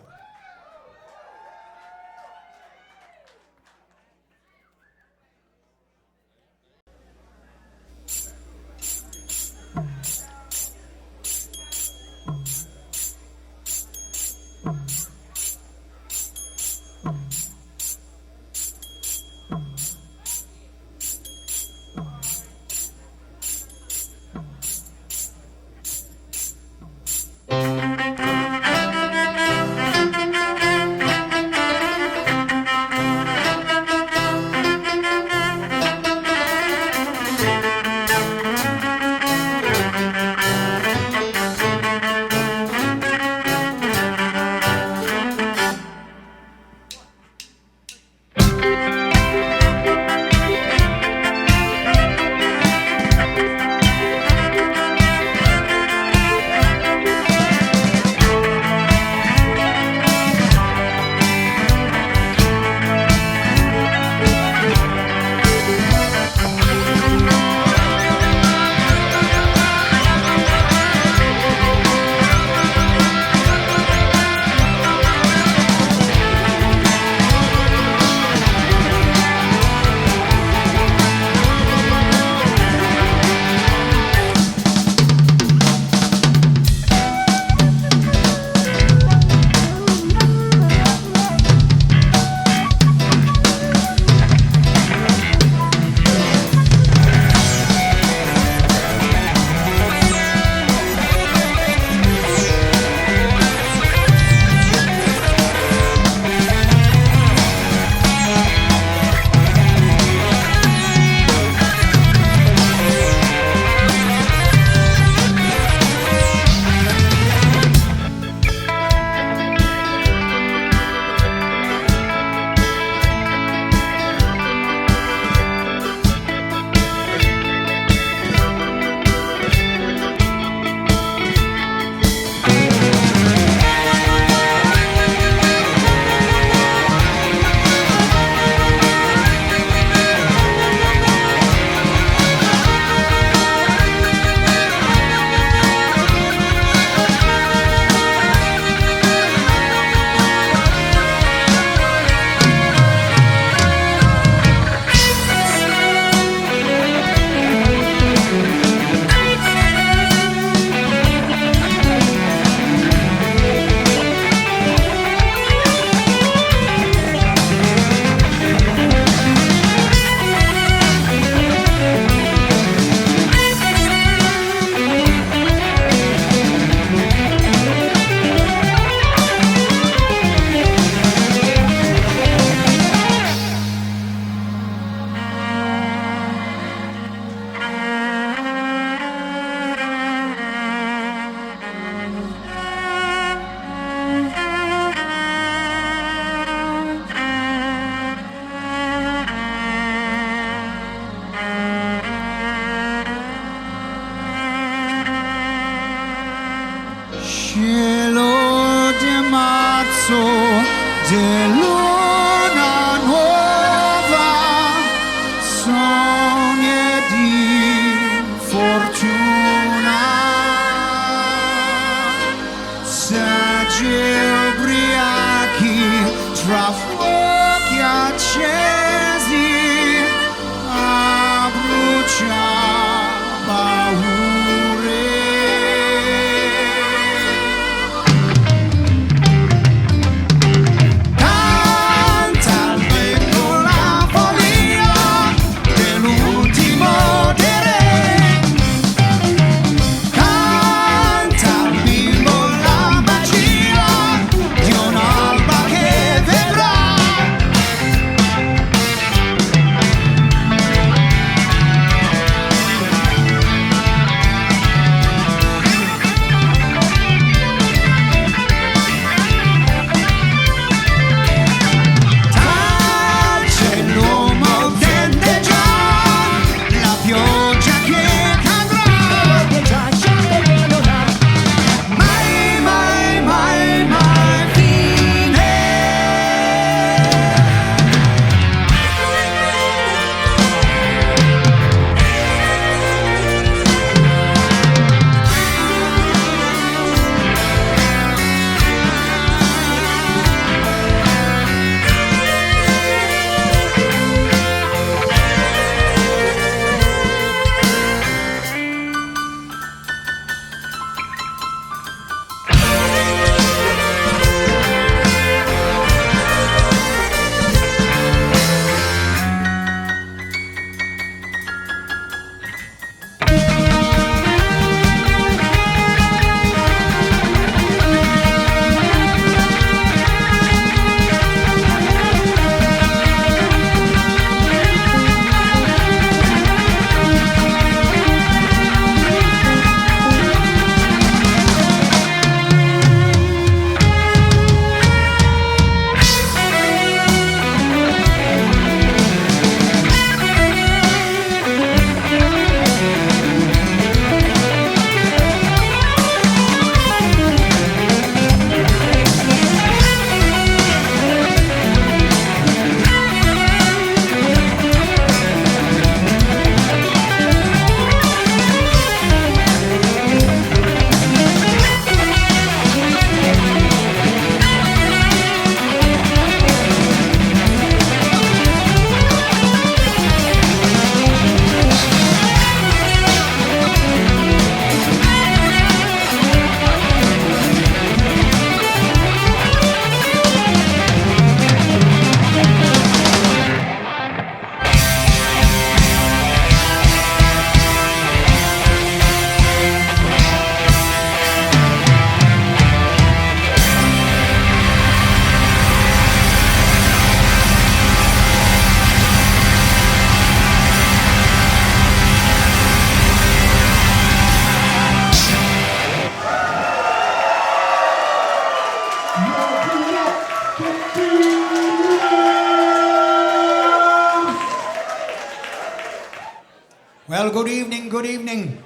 Well, good evening, good evening.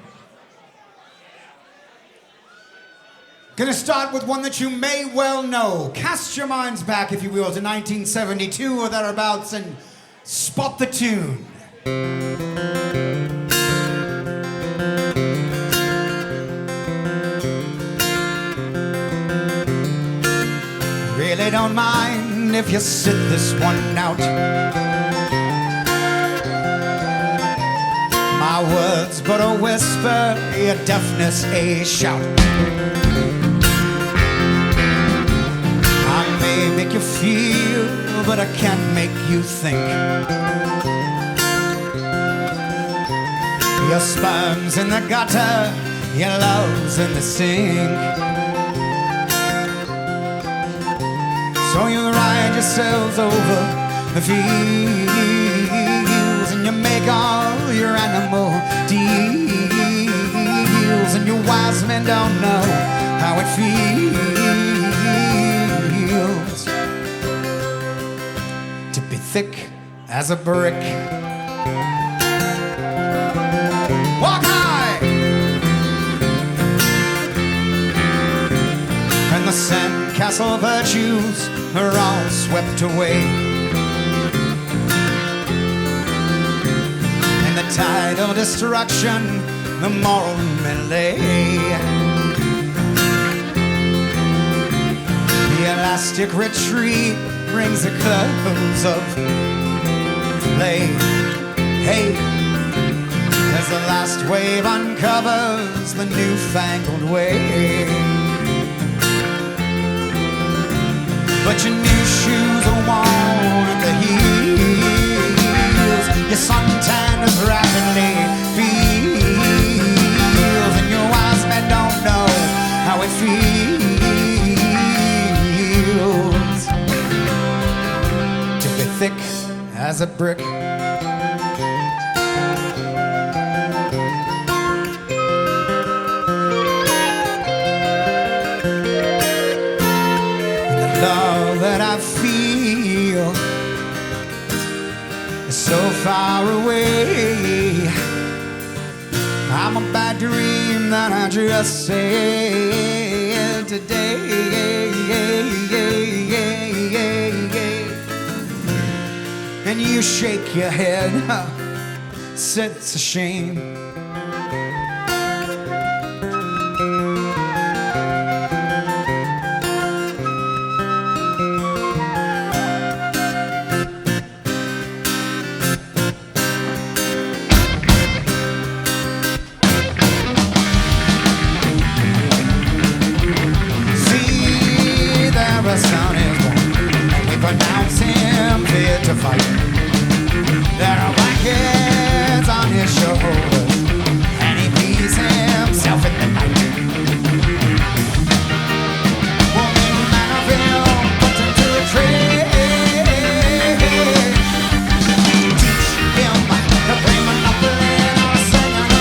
Gonna start with one that you may well know. Cast your minds back, if you will, to 1972 or thereabouts and spot the tune. Really don't mind if you sit this one out. My words but a whisper, your deafness a shout. I may make you feel, but I can't make you think. Your sperm's in the gutter, your love's in the sink. So you ride yourselves over the fields and you make all your animal deals, and your wise men don't know how it feels to be thick as a brick. Walk high! And the sandcastle virtues are all swept away. In the tidal destruction, the moral melee. The elastic retreat brings the close of play. Hey, as the last wave uncovers the newfangled way. But your new shoes are worn at the heels. Your suntan is rapidly feels, and your wise men don't know how it feels to be thick as a brick. Love that I feel is so far away. I'm a bad dream that I just said today. And you shake your head, said it's a shame. To fight. There are blankets on his shoulders, and he beats himself in the night. Woman, man of him, put him to a trade. Teach him to play Monopoly or sing on a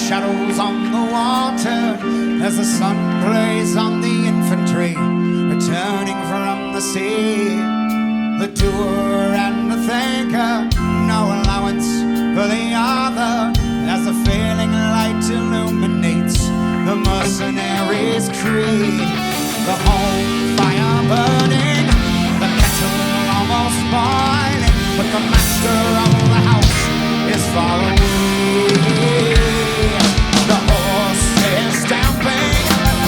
shadows on the water as the sun plays on the infantry returning from the sea. The doer and the thinker, no allowance for the other. There's a failing light illuminates the mercenaries' creed. The home fire burning, the kettle almost boiling, but the master of the house is far away. The horse is stamping,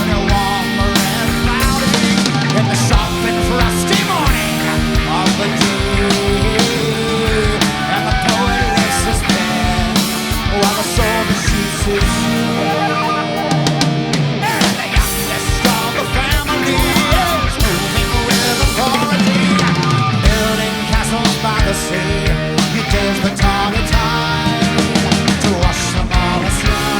the warm breath clouding in the sharp and frosty morning of the day. And the poet lifts his pen while the soldier shoots his and the youngest of the family is moving with authority, building castles by the sea. He dares the tawny tide to wash them all aside.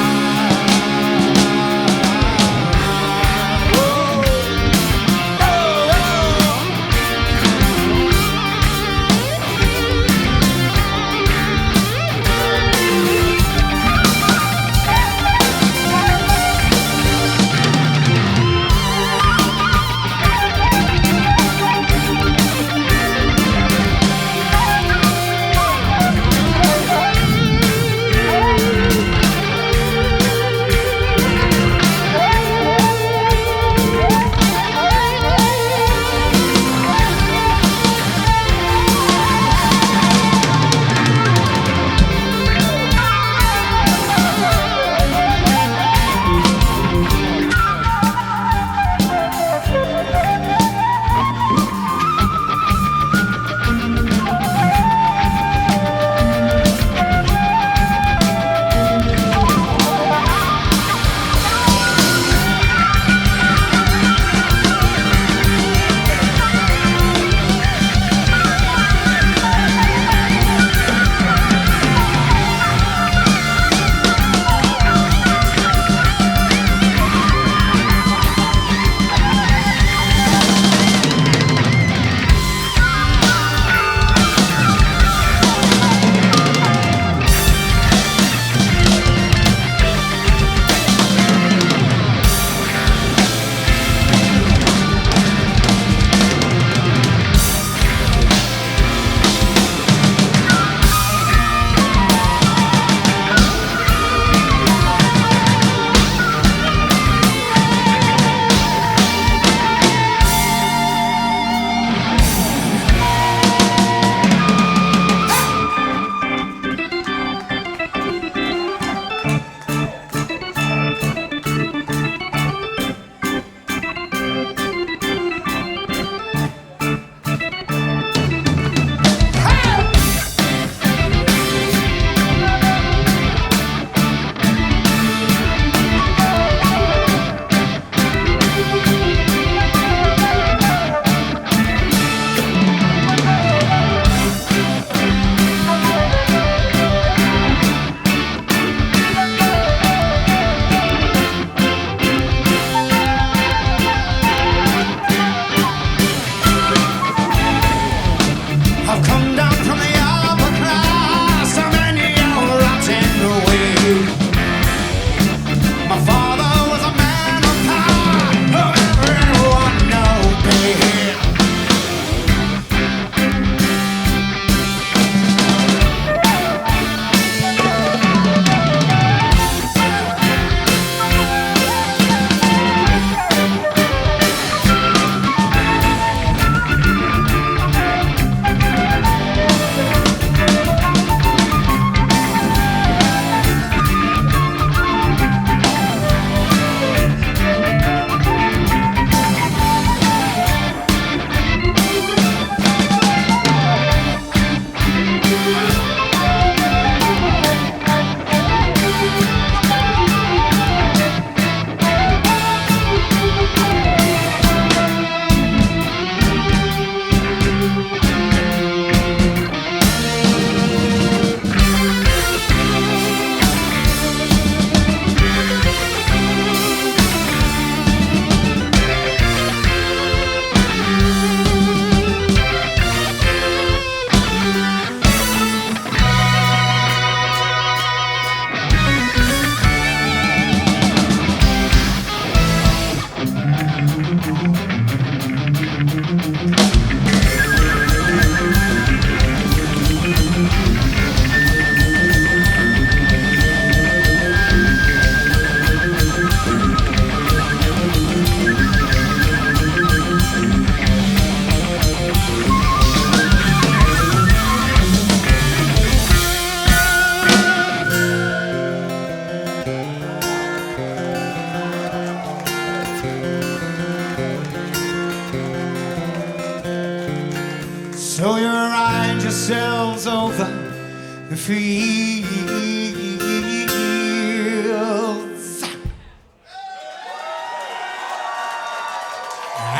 feels.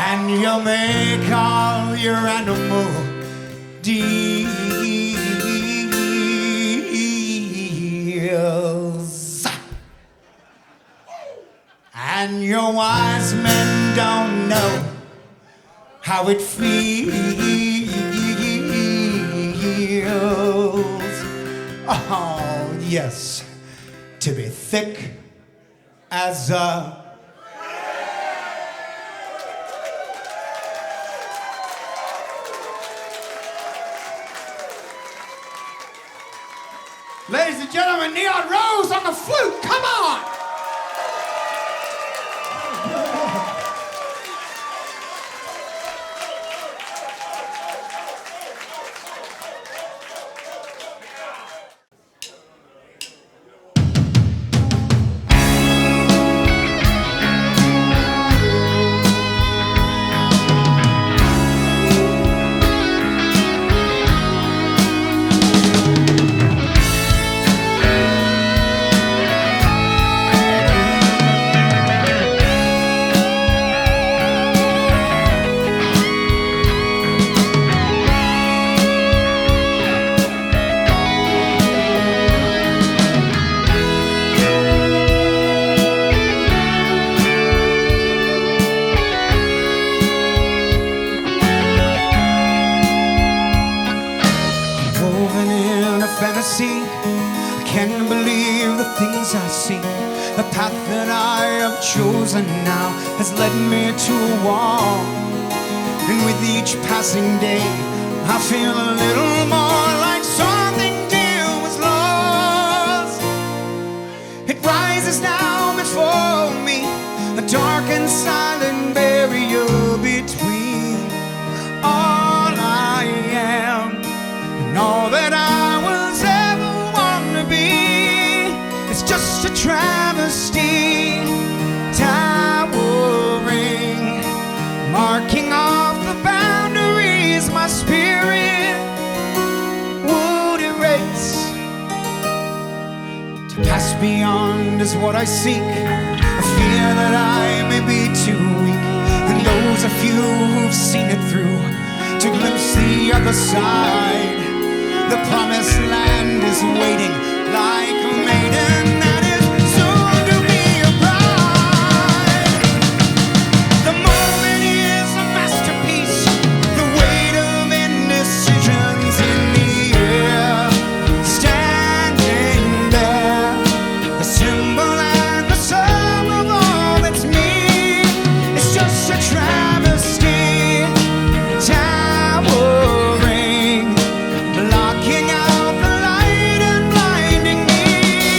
And you make all your animal deals. And your wise men don't know how it feels. Oh, yes, to be thick as a... Ladies and gentlemen, Neon Rose on the flute, come on! Chosen now has led me to a wall, and with each passing day I feel a little more like something dear was lost. It rises now before me, a dark and silent barrier between all I am and all that I was ever want to be. It's just a travesty, towering, marking off the boundaries my spirit would erase. To pass beyond is what I seek, a fear that I may be too weak, and those a few who've seen it through to glimpse the other side. The promised land is waiting like a maiden that is soon to be a bride. The moment is a masterpiece, the weight of indecisions in the air, standing there, a symbol and the sum of all that's me. It's just a travesty, towering, blocking out the light and blinding me.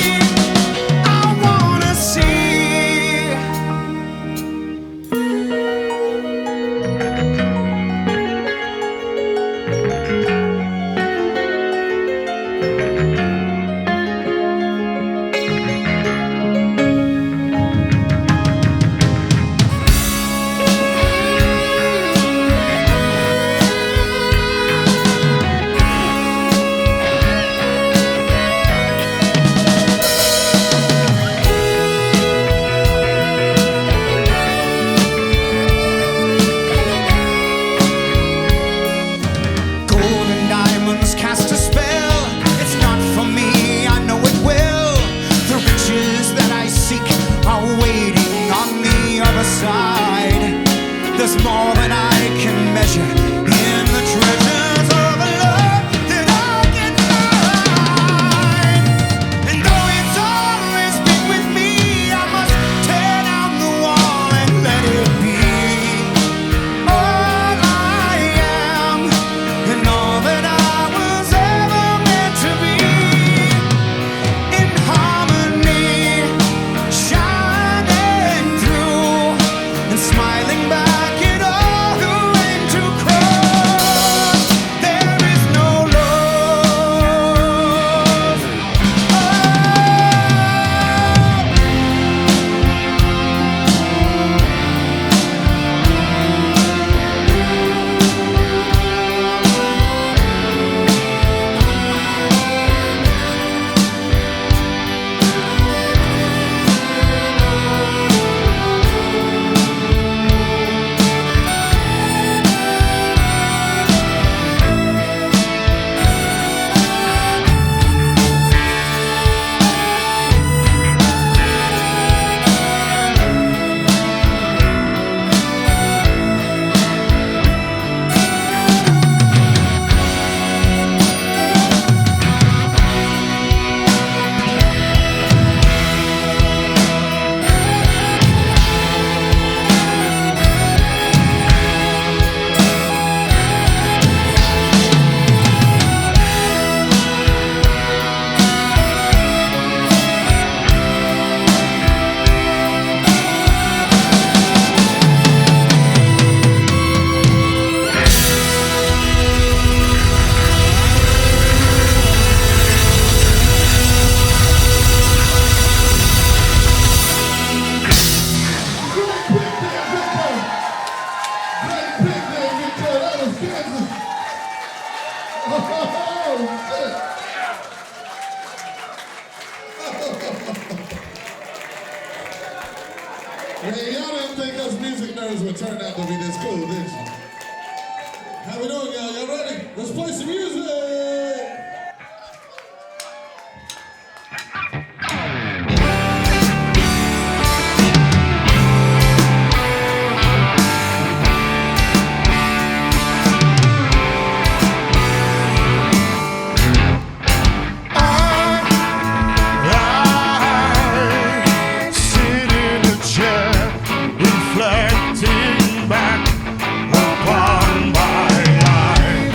Man, y'all didn't think us music nerds would turn out to be this cool, did you? How we doing, y'all? Y'all ready? Let's play some music! Reflecting back upon my life.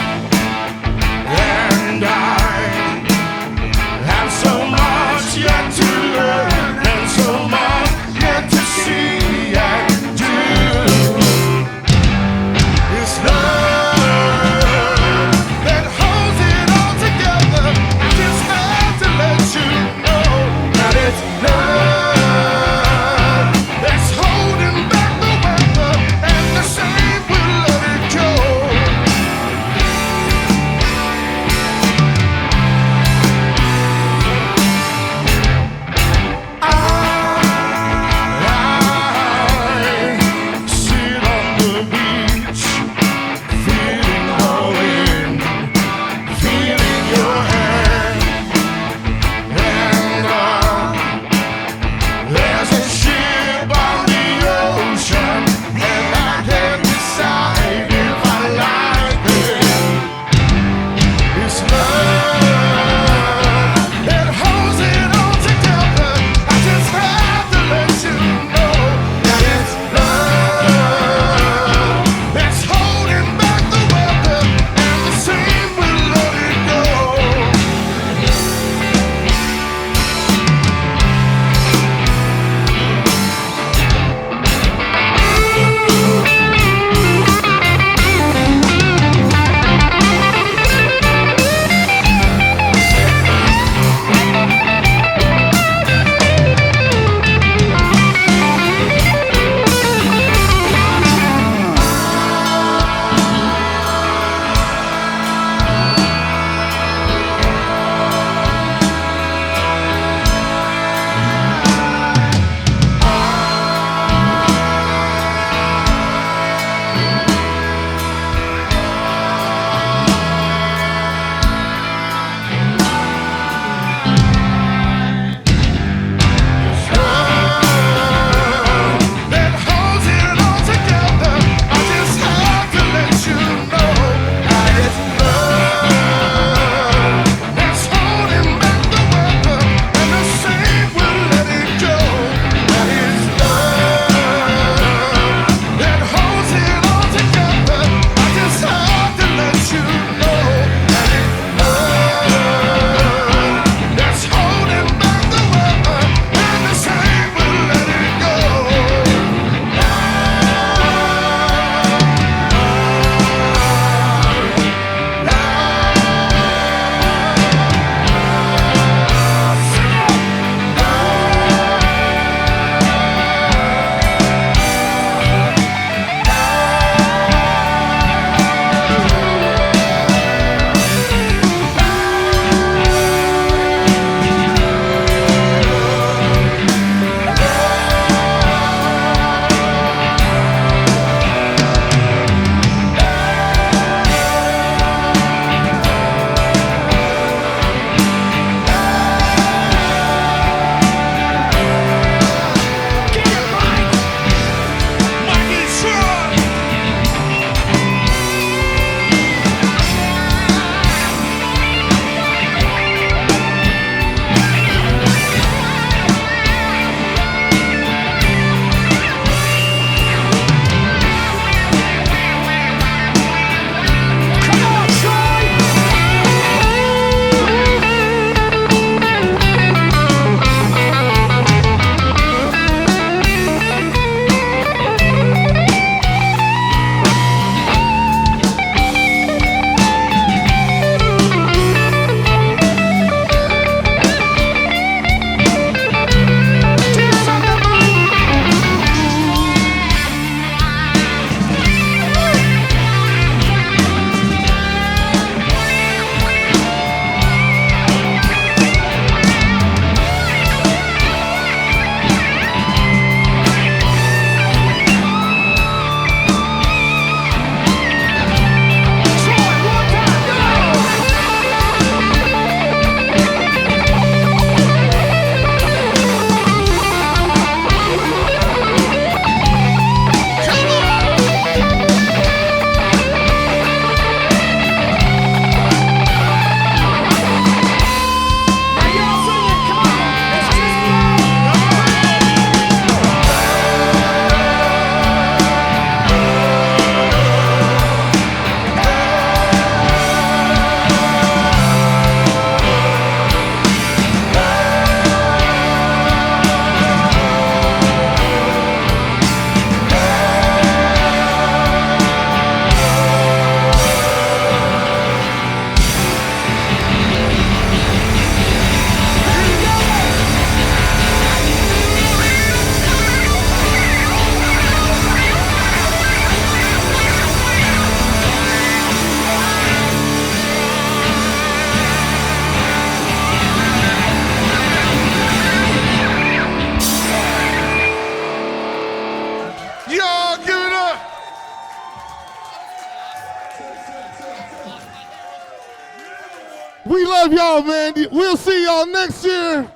love y'all, man. We'll see y'all next year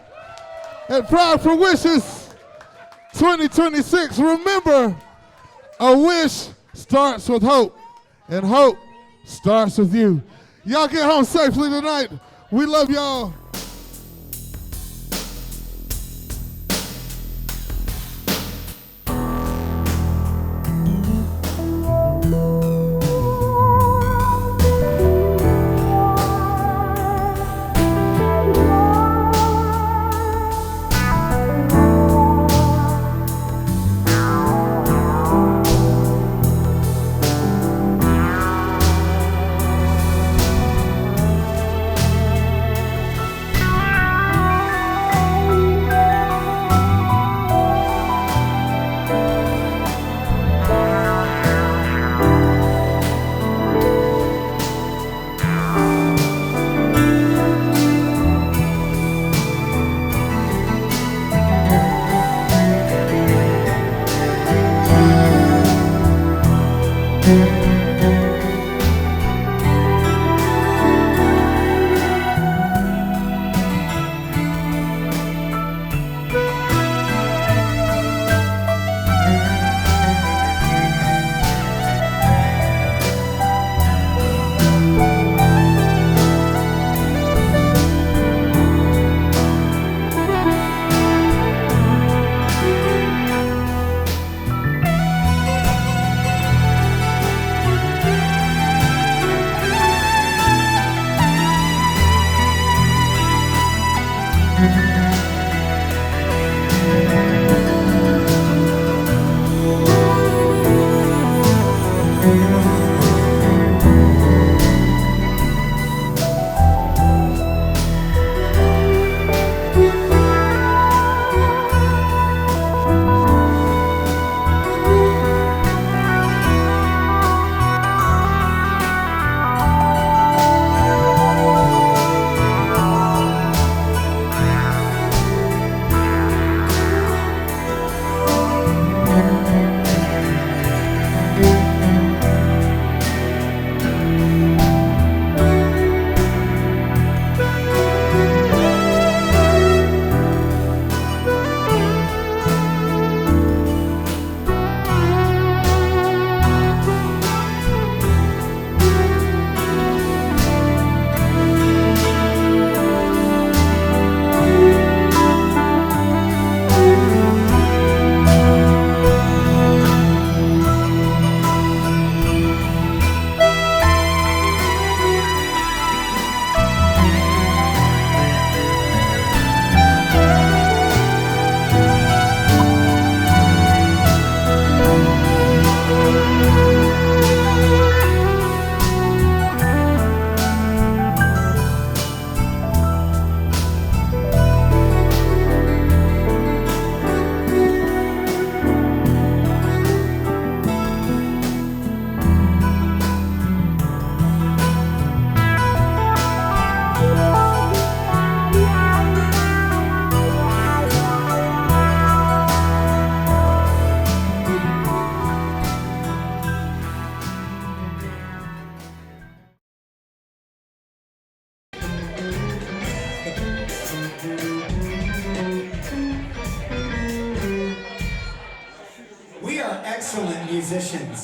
at Prog For Wishes 2026. Remember, a wish starts with hope, and hope starts with you. Y'all get home safely tonight. We love y'all. We are excellent musicians.